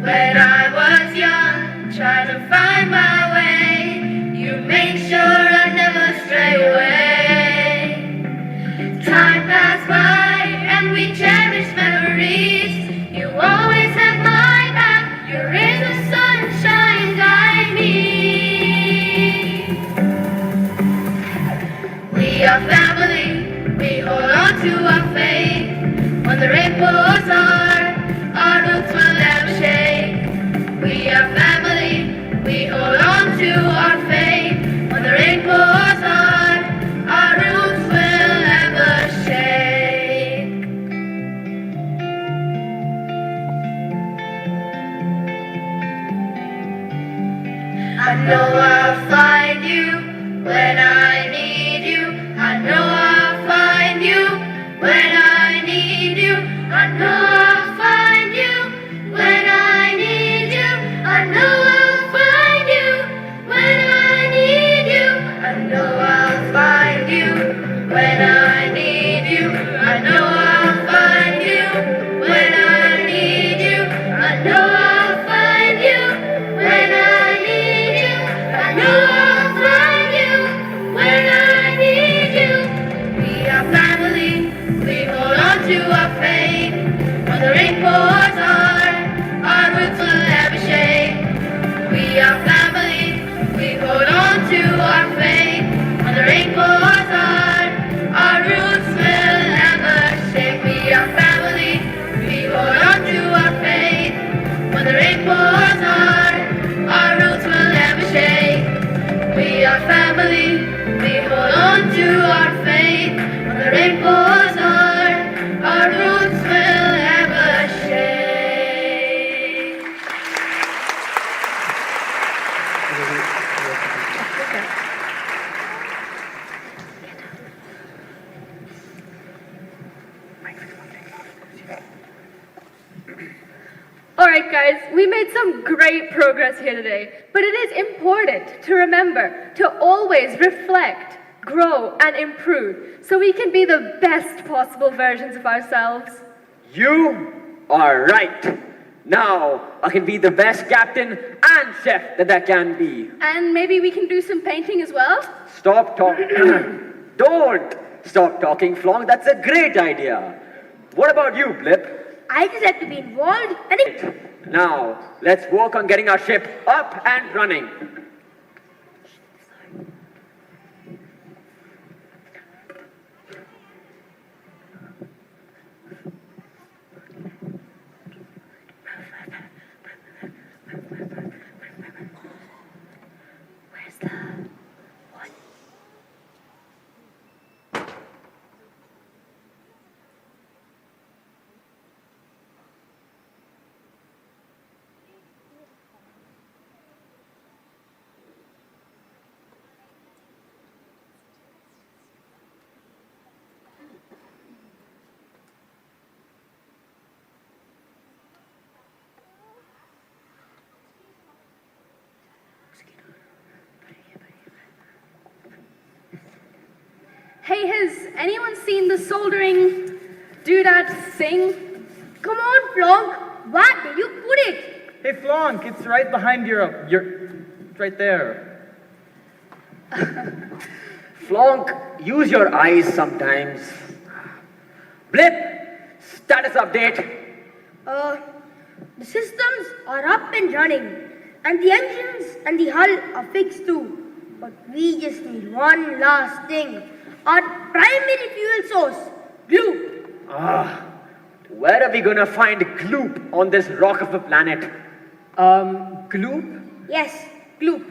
When I was young, trying to find my way, you made sure I'd never stray away. Time passed by and we cherished memories. You always had my back, your rays of sunshine guide me. We are family, we hold on to our faith. When the rain pours hard, our roots will never shake. We are family, we hold on to our faith. When the rain pours hard, our roots will never shake. I know I'll find you when I need you. I know I'll find you when I need you. I know I'll find you when I need you. I know I'll find you when I need you. I know I'll find you when I need you. I know I'll find you when I need you. I know I'll find you when I need you. I know I'll find you when I need you. We are family, we hold on to our faith. When the rain pours hard, our roots will never shake. We are family, we hold on to our faith. When the rain pours hard, our roots will never shake. We are family, we hold on to our faith. When the rain pours hard, our roots will never shake. We are family, we hold on to our faith. When the rain pours hard, our roots will never shake. Alright guys, we made some great progress here today, but it is important to remember to always reflect, grow, and improve so we can be the best possible versions of ourselves. You are right. Now I can be the best captain and chef that I can be. And maybe we can do some painting as well? Stop talking. Don't stop talking, Flong. That's a great idea. What about you, Blip? I just have to be involved and Now, let's work on getting our ship up and running. Where's the what? Hey, has anyone seen the soldering doodad sing? Come on, Flonk. Where did you put it? Hey, Flonk, it's right behind it's right there. Flonk, use your eyes sometimes. Blip, status update. The systems are up and running, and the engines and the hull are fixed too. But we just need one last thing. Our primary fuel source, glue. Where are we gonna find gloop on this rock of a planet? Gloop? Yes, glue.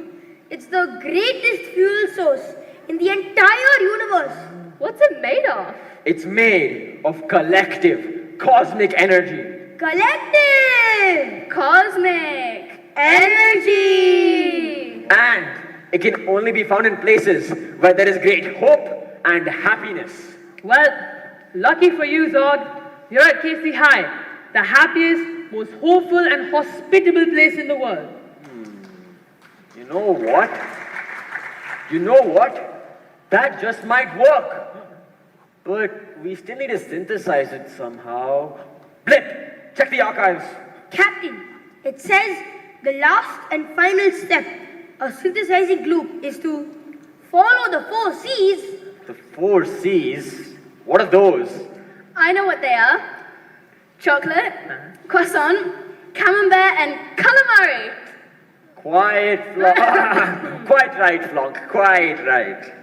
It's the greatest fuel source in the entire universe. What's it made of? It's made of collective cosmic energy. Collective Cosmic energy. And it can only be found in places where there is great hope and happiness. Well, lucky for you, Zog, you're at KC High, the happiest, most hopeful and hospitable place in the world. You know what? You know what? That just might work. But we still need to synthesize it somehow. Blip! Check the archives. Captain, it says the last and final step of synthesizing gloop is to follow the 4 C's. The 4 C's? What are those? I know what they are. Chocolate, croissant, camembert, and calamari. Quite right, Flonk. Quite right.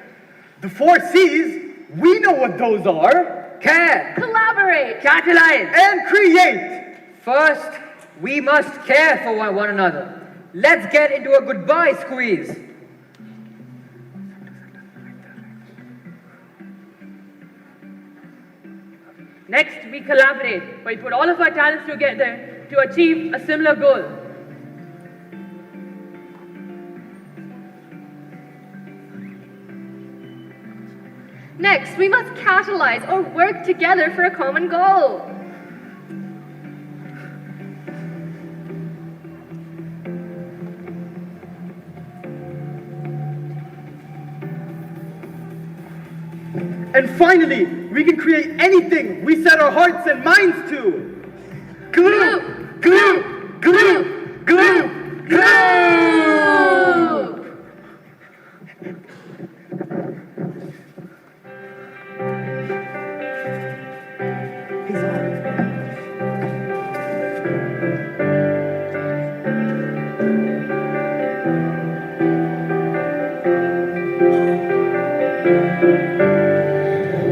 The 4 C's, we know what those are. Care, Collaborate. catalyze. And create. First, we must care for one another. Let's get into a goodbye squeeze. Next, we collaborate, where we put all of our talents together to achieve a similar goal. Next, we must catalyze or work together for a common goal. And finally, we can create anything we set our hearts and minds to. Glue! Glue! Glue! Glue! Glue!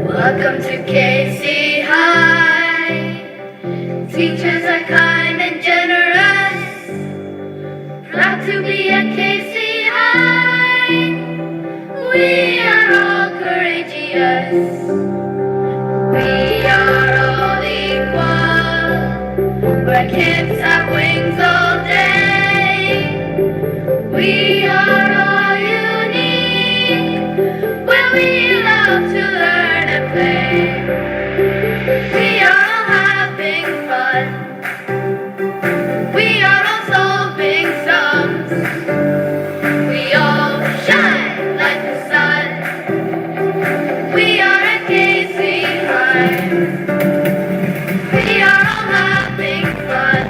Welcome to KC High. Teachers are kind and generous. Proud to be at KC High. We are all courageous. We are all equal. Where kids have wings all day. We are all unique. Where we love to learn and play. We are all having fun. We are all solving sums. We all shine like the sun. We are at KC High. We are all having fun.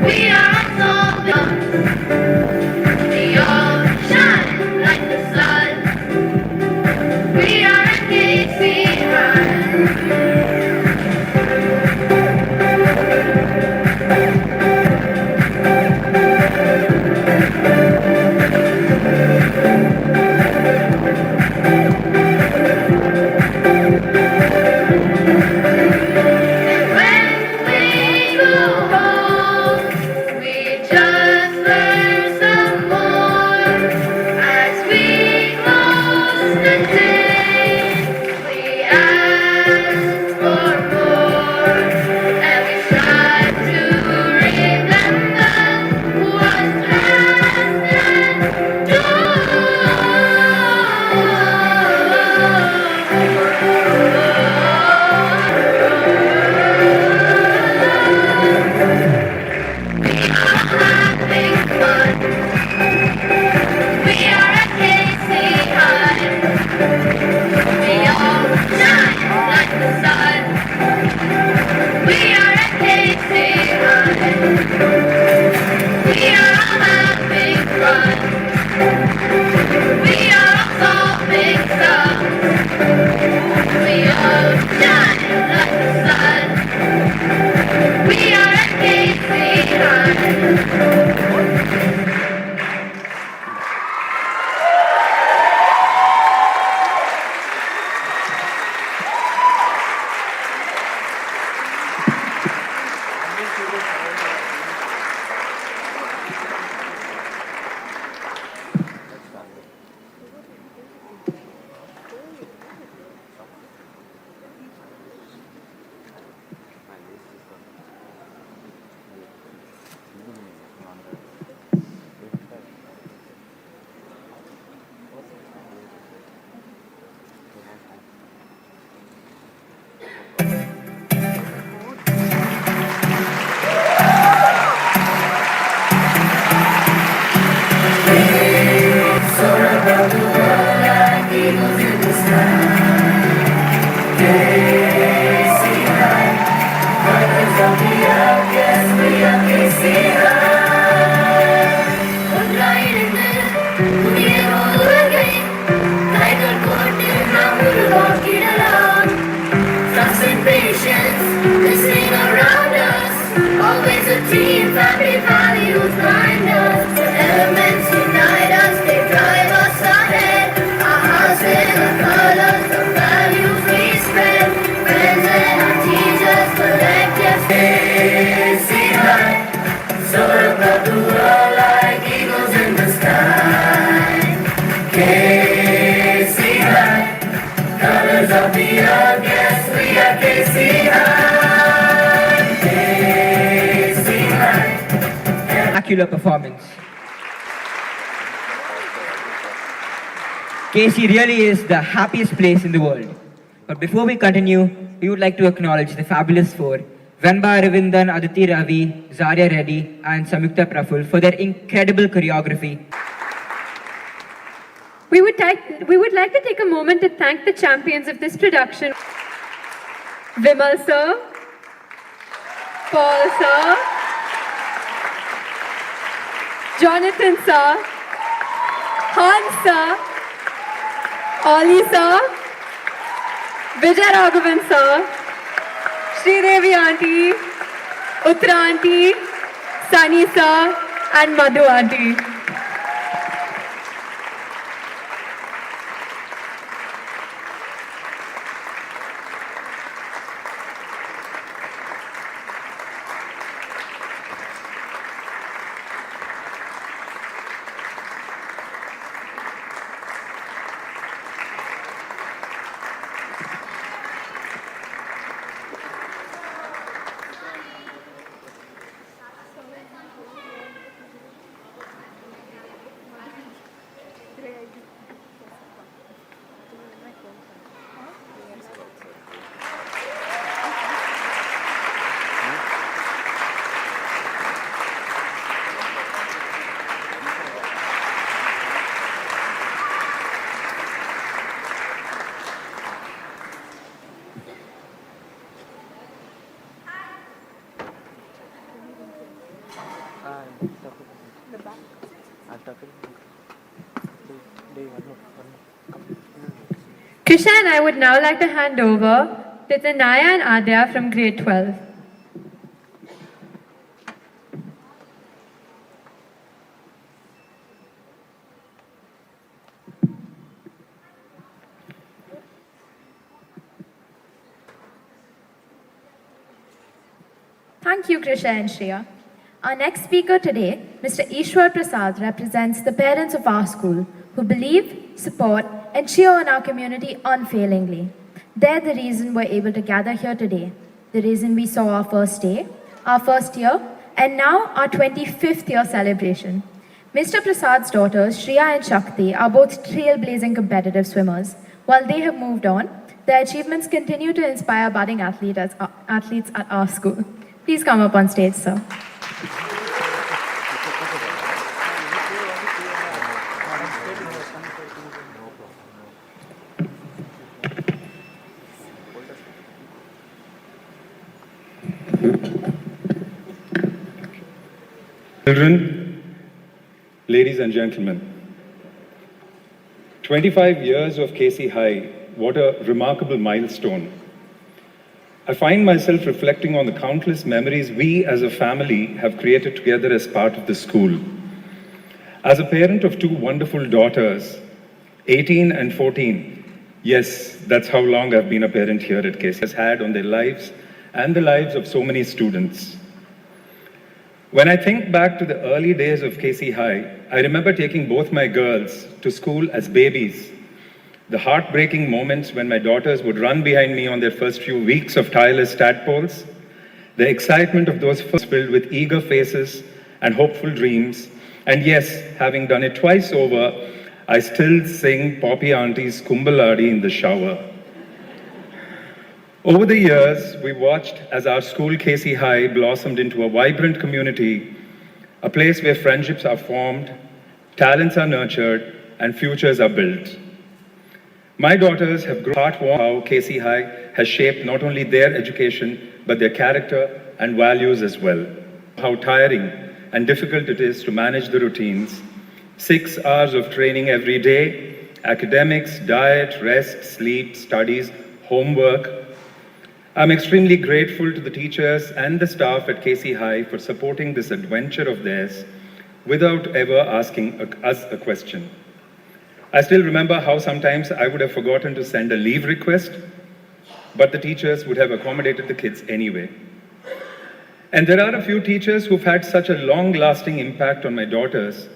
We are all solving sums. We all shine like the sun. We are at KC High. When we go home, we just learn some more. As we close the day, we ask for more, and we strive to remember what's past and having fun. We are at KC High. We all shine like the sun. We are at KC High. We are all having fun. We are all solving sums. We all shine like the sun. We are at KC High. generations listening around us. Always a team, family values bind us. The elements unite us, they drive us ahead. Our hearts and our colors, the values we spread. Friends and our teachers, collective say hi. Soar above the world like eagles in the sky. Say hi. Colors of the earth, yes, we are KC High. KC High. Spectacular performance. KC really is the happiest place in the world. But before we continue, we would like to acknowledge the fabulous four, Venba Aravindan, Aditi Ravi, Zarya Reddy, and Samyukta Praful for their incredible choreography. We would like to take a moment to thank the champions of this production. Vimal sir, Paul sir, Jonathan sir, Hans sir, Ollie sir, Vijay Raghavan sir, Sridevi auntie, Uttara auntie, Sunny sir, and Madhu auntie. Krisha and I would now like to hand over to Tanaya and Adya from grade 12. Thank you, Krisha and Shreya. Our next speaker today, Mr. Ishwar Prasad, represents the parents of our school who believe, support, and cheer on our community unfailingly. They're the reason we're able to gather here today, the reason we saw our first day, our first year, and now our 25th year celebration. Mr. Prasad's daughters, Shreya and Shakti, are both trailblazing competitive swimmers. While they have moved on, their achievements continue to inspire budding athletes at our school. Please come up on stage, sir. Children, ladies and gentlemen, 25 years of KC High, what a remarkable milestone. I find myself reflecting on the countless memories we as a family have created together as part of the school. As a parent of two wonderful daughters, 18 and 14, yes, that's how long I've been a parent here at KC, has had on their lives and the lives of so many students. When I think back to the early days of KC High, I remember taking both my girls to school as babies. The heartbreaking moments when my daughters would run behind me on their first few weeks of tireless tadpoles, the excitement of those first filled with eager faces and hopeful dreams, and yes, having done it twice over, I still sing Poppy Auntie's Kumbaladi in the shower. Over the years, we watched as our school KC High blossomed into a vibrant community, a place where friendships are formed, talents are nurtured, and futures are built. My daughters have grown heartwarmed how KC High has shaped not only their education, but their character and values as well. How tiring and difficult it is to manage the routines. 6 hours of training every day, academics, diet, rest, sleep, studies, homework. I'm extremely grateful to the teachers and the staff at KC High for supporting this adventure of theirs without ever asking us a question. I still remember how sometimes I would have forgotten to send a leave request, but the teachers would have accommodated the kids anyway. And there are a few teachers who've had such a long-lasting impact on my daughters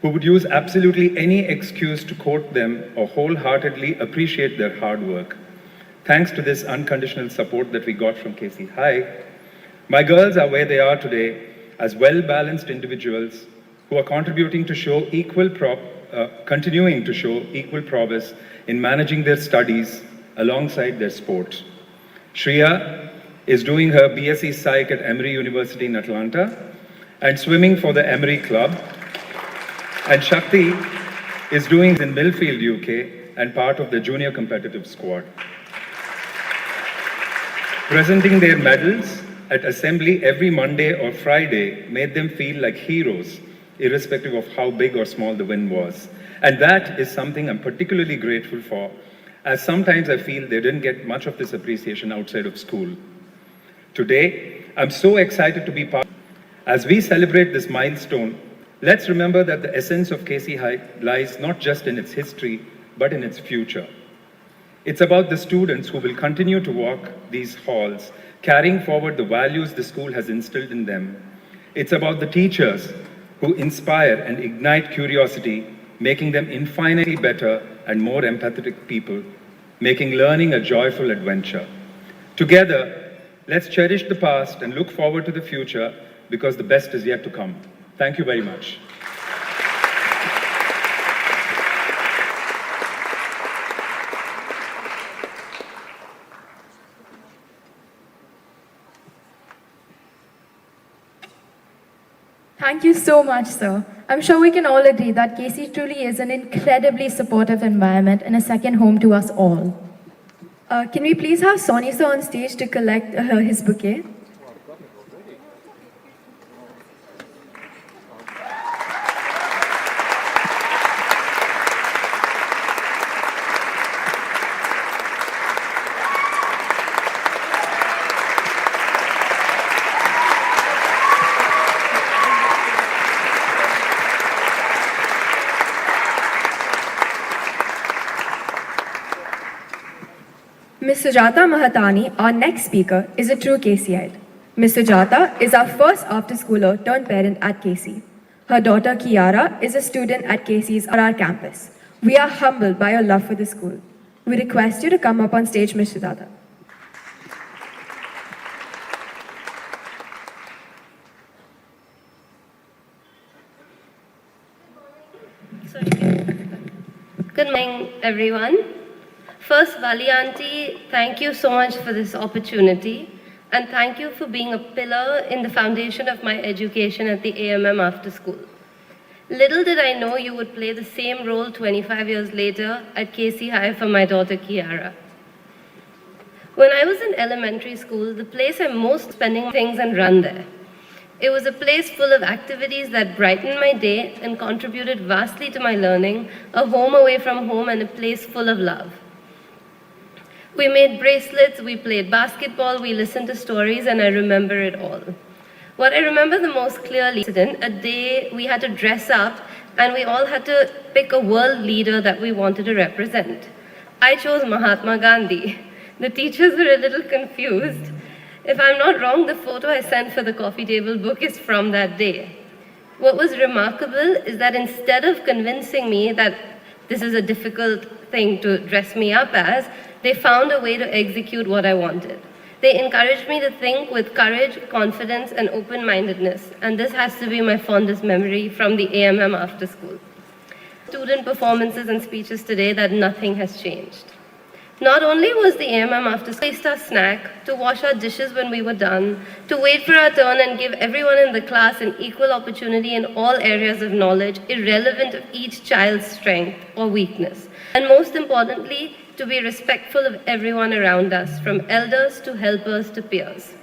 who would use absolutely any excuse to quote them or wholeheartedly appreciate their hard work. Thanks to this unconditional support that we got from KC High, my girls are where they are today as well-balanced individuals who are continuing to show equal progress in managing their studies alongside their sports. Shreya is doing her BSc Psych at Emory University in Atlanta and swimming for the Emory Club. And Shakti is doing in Millfield, UK and part of the junior competitive squad. Presenting their medals at assembly every Monday or Friday made them feel like heroes, irrespective of how big or small the win was. And that is something I'm particularly grateful for, as sometimes I feel they didn't get much of this appreciation outside of school. Today, I'm so excited to be part. As we celebrate this milestone, let's remember that the essence of KC High lies not just in its history, but in its future. It's about the students who will continue to walk these halls, carrying forward the values the school has instilled in them. It's about the teachers who inspire and ignite curiosity, making them infinitely better and more empathetic people, making learning a joyful adventure. Together, let's cherish the past and look forward to the future because the best is yet to come. Thank you very much. Thank you so much, sir. I'm sure we can all agree that KC truly is an incredibly supportive environment and a second home to us all. Can we please have Sonny sir on stage to collect his bouquet? Ms. Sujata Mahatani, our next speaker, is a true KCite. Ms. Sujata is our first after-schooler turned parent at KC. Her daughter Kiara is a student at KC's our campus. We are humbled by your love for the school. We request you to come up on stage, Ms. Sujata. Good morning, everyone. First, Vali Auntie, thank you so much for this opportunity, and thank you for being a pillar in the foundation of my education at the AMM after school. Little did I know you would play the same role 25 years later at KC High for my daughter Kiara. When I was in elementary school, the place I most spending things and run there. It was a place full of activities that brightened my day and contributed vastly to my learning, a home away from home and a place full of love. We made bracelets, we played basketball, we listened to stories, and I remember it all. What I remember the most clearly is a day we had to dress up and we all had to pick a world leader that we wanted to represent. I chose Mahatma Gandhi. The teachers were a little confused. If I'm not wrong, the photo I sent for the coffee table book is from that day. What was remarkable is that instead of convincing me that this is a difficult thing to dress me up as, they found a way to execute what I wanted. They encouraged me to think with courage, confidence, and open-mindedness, and this has to be my fondest memory from the AMM after school. Student performances and speeches today that nothing has changed. Not only was the AMM after school our snack, to wash our dishes when we were done, to wait for our turn and give everyone in the class an equal opportunity in all areas of knowledge, irrelevant of each child's strength or weakness. And most importantly, to be respectful of everyone around us, from elders to helpers to peers.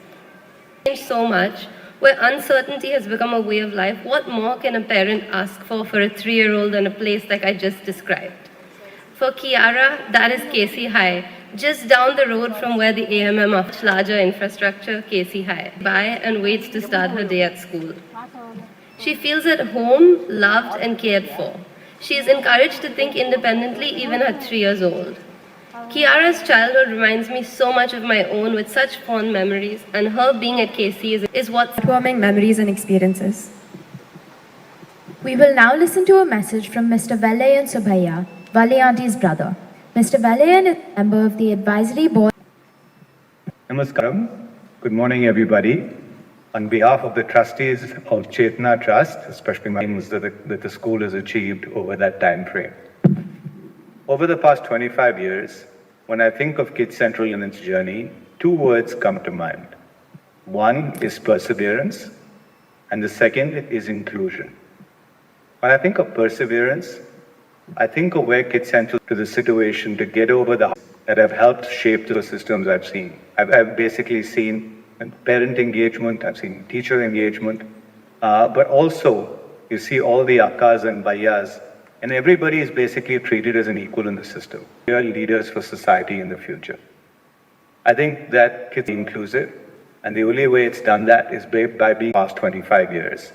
So much, where uncertainty has become a way of life, what more can a parent ask for a 3-year-old in a place like I just described? For Kiara, that is KC High, just down the road from where the AMM of much larger infrastructure, Casey High, by and waits to start her day at school. She feels at home, loved and cared for. She is encouraged to think independently even at 3 years old. Kiara's childhood reminds me so much of my own with such fond memories, and her being at Casey is what's Heartwarming memories and experiences. We will now listen to a message from Mr. Velayan Subhaya, Vali Auntie's brother. Mr. Velayan is a member of the advisory board. Namaskaram. Good morning, everybody. On behalf of the trustees of Chetna Trust, especially my aims that the school has achieved over that time frame. Over the past 25 years, when I think of Kids Central and its journey, two words come to mind. One is perseverance, and the second is inclusion. When I think of perseverance, I think of where Kids Central to the situation to get over the that have helped shape the systems I've seen. I've basically seen parent engagement, I've seen teacher engagement, but also you see all the akkas and bhaiyas, and everybody is basically treated as an equal in the system. We are leaders for society in the future. I think that kids are inclusive, and the only way it's done that is by being past 25 years.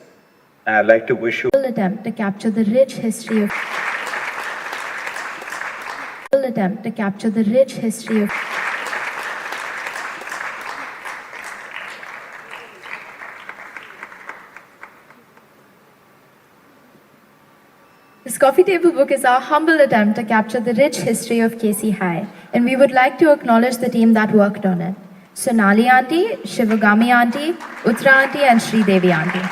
And I'd like to wish you attempt to capture the rich history of This coffee table book is our humble attempt to capture the rich history of Casey High, and we would like to acknowledge the team that worked on it. Sonali Auntie, Shivagami Auntie, Uttara Auntie and Sri Devi Auntie.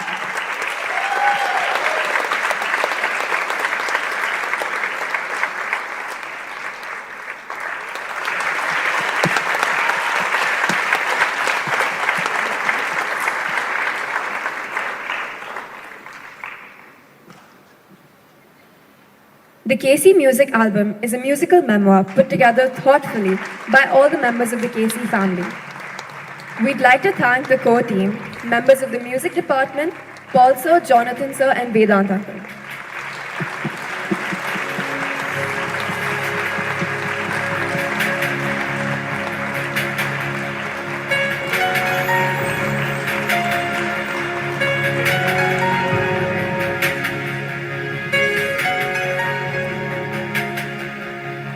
The Casey Music Album is a musical memoir put together thoughtfully by all the members of the Casey family. We'd like to thank the core team, members of the music department, Paul Sir, Jonathan Sir and Vedant Uncle.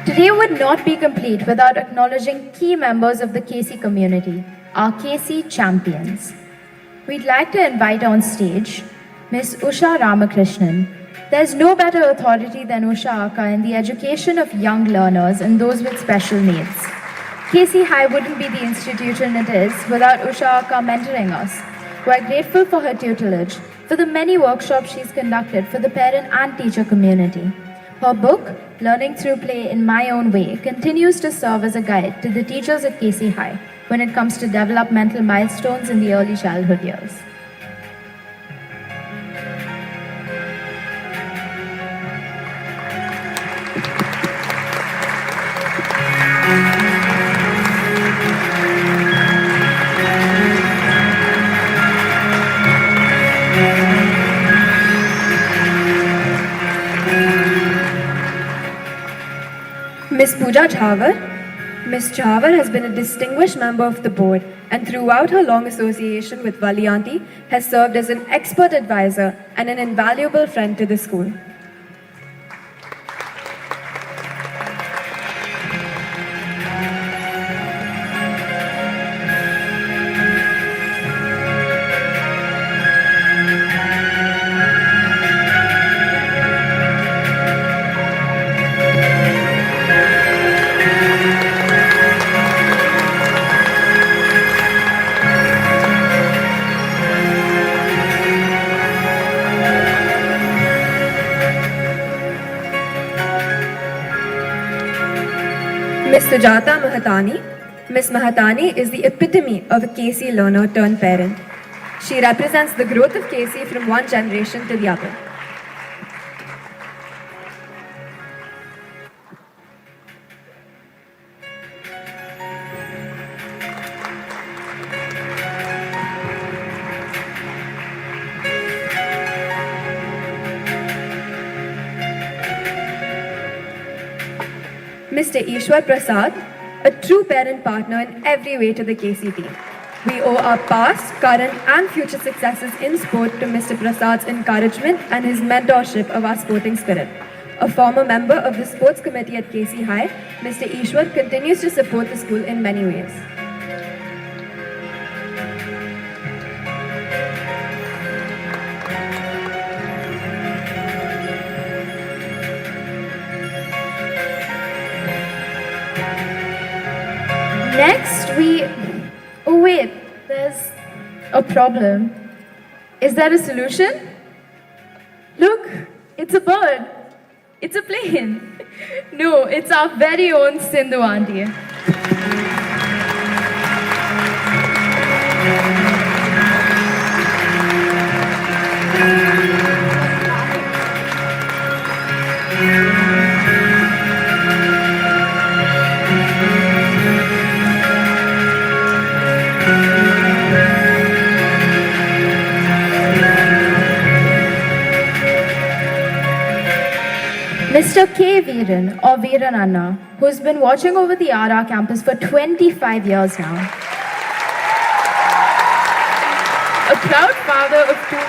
Today would not be complete without acknowledging key members of the Casey community, our Casey champions. We'd like to invite on stage Ms. Usha Ramakrishnan. There's no better authority than Usha Akka in the education of young learners and those with special needs. Casey High wouldn't be the institution it is without Usha Akka mentoring us. We're grateful for her tutelage, for the many workshops she's conducted for the parent and teacher community. Her book, Learning Through Play in My Own Way, continues to serve as a guide to the teachers at Casey High when it comes to developmental milestones in the early childhood years. Ms. Pooja Jhavar. Ms. Jhavar has been a distinguished member of the board and throughout her long association with Vali Auntie has served as an expert advisor and an invaluable friend to the school. Ms. Sujata Mahatani. Ms. Mahatani is the epitome of a Casey learner turned parent. She represents the growth of Casey from one generation to the other. Mr. Ishwar Prasad. a true parent partner in every way to the KC team. We owe our past, current, and future successes in sport to Mr. Prasad's encouragement and his mentorship of our sporting spirit. A former member of the sports committee at KC High, Mr. Ishwar continues to support the school in many ways. Next, oh wait, there's a problem. Is there a solution? Look, it's a bird. It's a plane. No, it's our very own Sindhu auntie. Mr. K. Veeran or Veerananna, who's been watching over the RR campus for 25 years now. A proud father of two.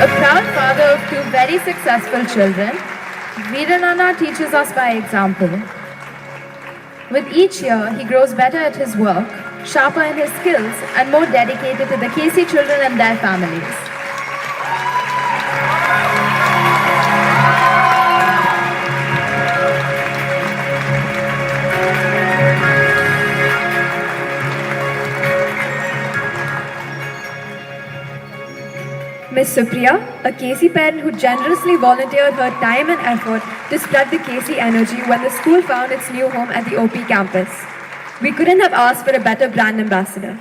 A proud father of two very successful children, Veerananna teaches us by example. With each year, he grows better at his work, sharper in his skills, and more dedicated to the KC children and their families. Miss Supriya, a KC parent who generously volunteered her time and effort to spread the KC energy when the school found its new home at the OP campus. We couldn't have asked for a better brand ambassador.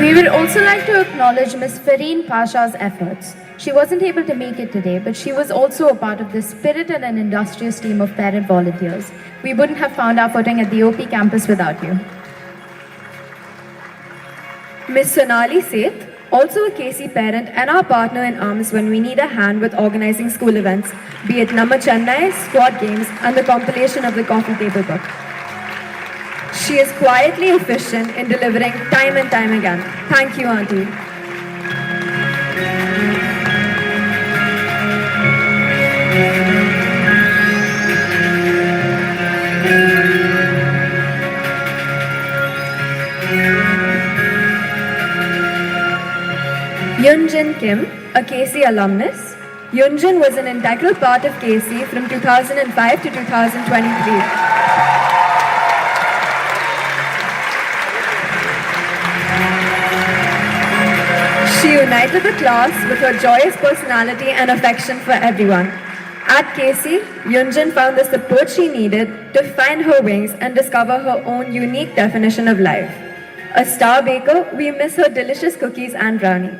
We would also like to acknowledge Ms. Fareen Pasha's efforts. She wasn't able to make it today, but she was also a part of the spirited and industrious team of parent volunteers. We wouldn't have found our footing at the OP campus without you. Ms. Sonali Seth, also a KC parent and our partner in arms when we need a hand with organizing school events, be it Namma Chennai, squad games, and the compilation of the coffee table book. She is quietly efficient in delivering time and time again. Thank you, Auntie. Yunjin Kim, a KC alumnus. Yunjin was an integral part of KC from 2005 to 2023. She united the class with her joyous personality and affection for everyone. At KC, Yunjin found the support she needed to find her wings and discover her own unique definition of life. A star baker, we miss her delicious cookies and brownies.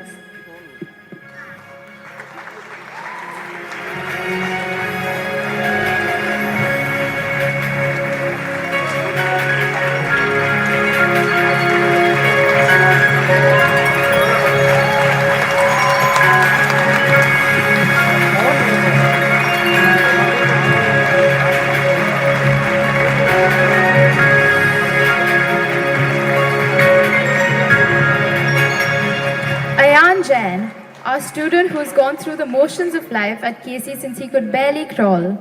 Jain, our student who's gone through the motions of life at KC since he could barely crawl.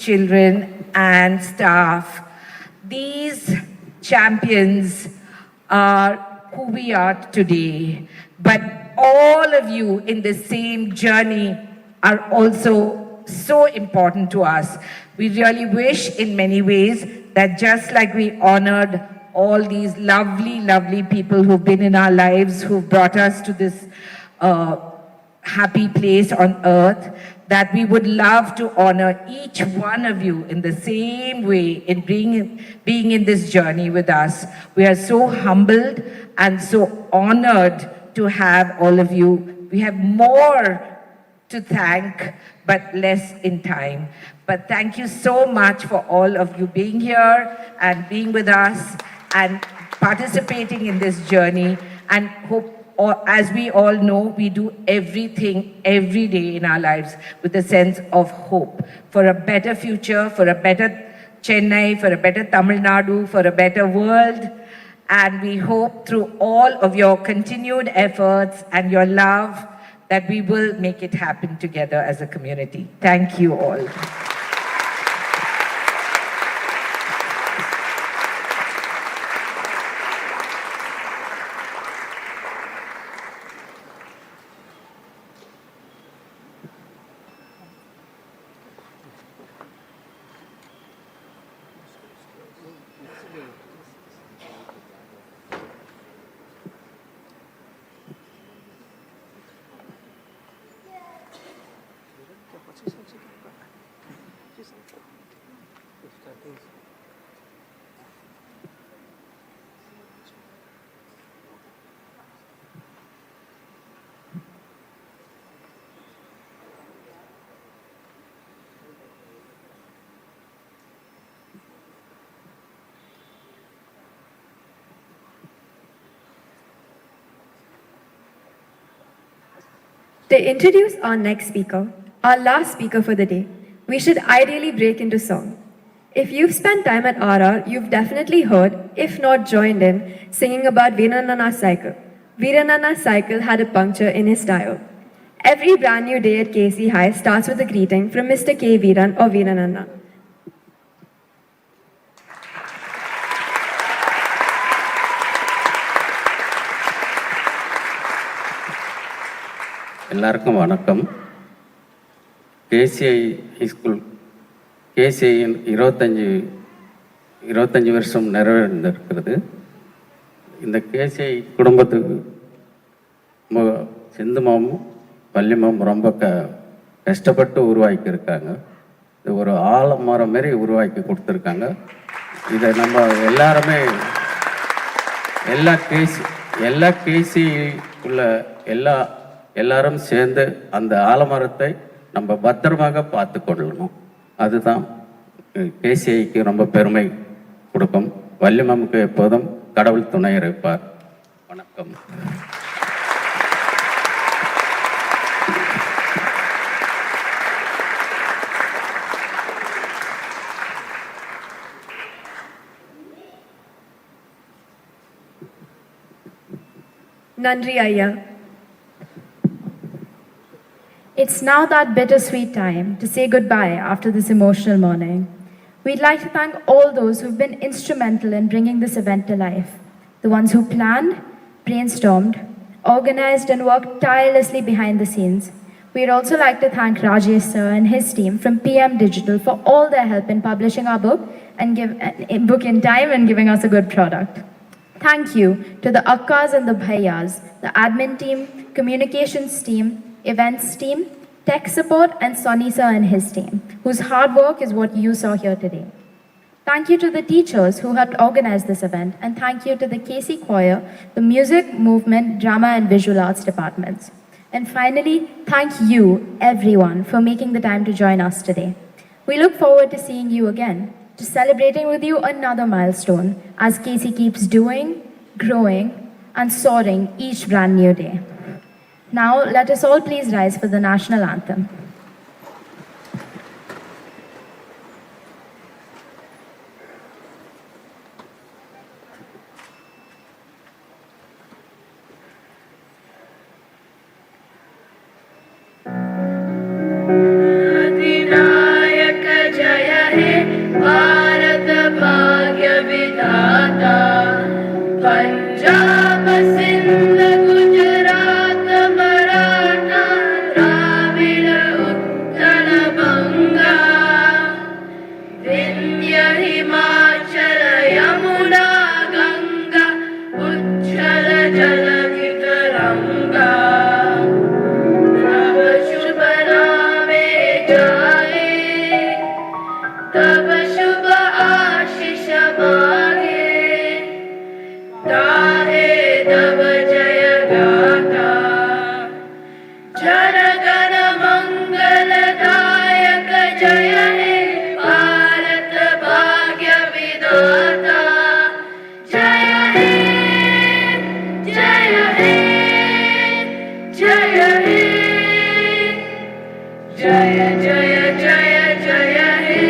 children and staff. These champions are who we are today. But all of you in the same journey are also so important to us. We really wish in many ways that just like we honored all these lovely, lovely people who've been in our lives, who've brought us to this happy place on earth, that we would love to honor each one of you in the same way in being in this journey with us. We are so humbled and so honored to have all of you. We have more to thank, but less in time. But thank you so much for all of you being here and being with us and participating in this journey, and hope, or as we all know, we do everything every day in our lives with a sense of hope for a better future, for a better Chennai, for a better Tamil Nadu, for a better world. And we hope through all of your continued efforts and your love that we will make it happen together as a community. Thank you all. To introduce our next speaker, our last speaker for the day, we should ideally break into song. If you've spent time at RR, you've definitely heard, if not joined in, singing about Veeranana's cycle. Veeranana's cycle had a puncture in his tire. Every brand new day at KC High starts with a greeting from Mr. K. Veeran or Veeranana. எல்லாருக்கும் வணக்கம். KCI school கேசிஐயின் 25 வருஷம் நிறைவேறிருக்கிறது. இந்த KCI குடும்பத்துக்கு சிந்துமாவும் வள்ளிமாவும் ரொம்ப கஷ்டப்பட்டு உருவாக்கியிருக்காங்க. இது ஒரு ஆலமரம் மாரி உருவாக்கி கொடுத்துருக்காங்க. இதை நம்ம எல்லாருமே எல்லா கேசிக்குள்ள எல்லாரும் சேர்ந்து அந்த ஆலமரத்தை நம்ம பத்திரமாக பார்த்து கொள்ளணும். அதுதான் கேசிஐக்கு ரொம்ப பெருமை கொடுக்கும். வள்ளிமாமுக்கு எப்போதும் கடவுள் துணை இருப்பார். வணக்கம். Nandri Ayya. It's now that bittersweet time to say goodbye after this emotional morning. We'd like to thank all those who've been instrumental in bringing this event to life. The ones who planned, brainstormed, organized and worked tirelessly behind the scenes. We'd also like to thank Rajesh sir and his team from PM Digital for all their help in publishing our book in time and giving us a good product. Thank you to the Akkas and the Bhaiyas, the admin team, communications team, events team, tech support, and Sonny sir and his team, whose hard work is what you saw here today. Thank you to the teachers who helped organize this event, and thank you to the KC Choir, the music, movement, drama, and visual arts departments. And finally, thank you, everyone, for making the time to join us today. We look forward to seeing you again, to celebrating with you another milestone as KC keeps doing, growing, and soaring each brand new day. Now, let us all please rise for the national anthem. Adinayaka Jaya Punjab, Sindh, Gujarat, Maratha, Dravida, Uttara, Banga, Vindhya, Himachala, Yamuna, Ganga, Uchala, Jalakitaranga. तब शुभ नामे जाए, तब शुभ आशीष मांगे, गाहे तब जय गाथा, जन गण मंगलदायक जय हे भारत भाग्य विधाता, जय हे, जय हे, जय हे, जय जय जय जय हे.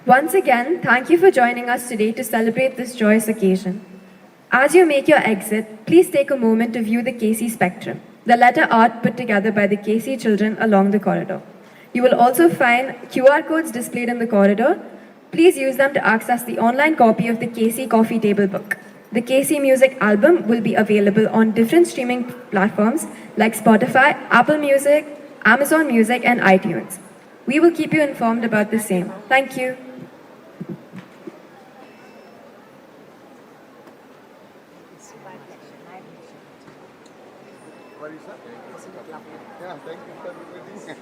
Once again, thank you for joining us today to celebrate this joyous occasion. As you make your exit, please take a moment to view the KC spectrum, the letter art put together by the KC children along the corridor. You will also find QR codes displayed in the corridor. Please use them to access the online copy of the KC Coffee Table book. The KC Music album will be available on different streaming platforms like Spotify, Apple Music, Amazon Music, and iTunes. We will keep you informed about the same. Thank you. Yeah, thank you for everything.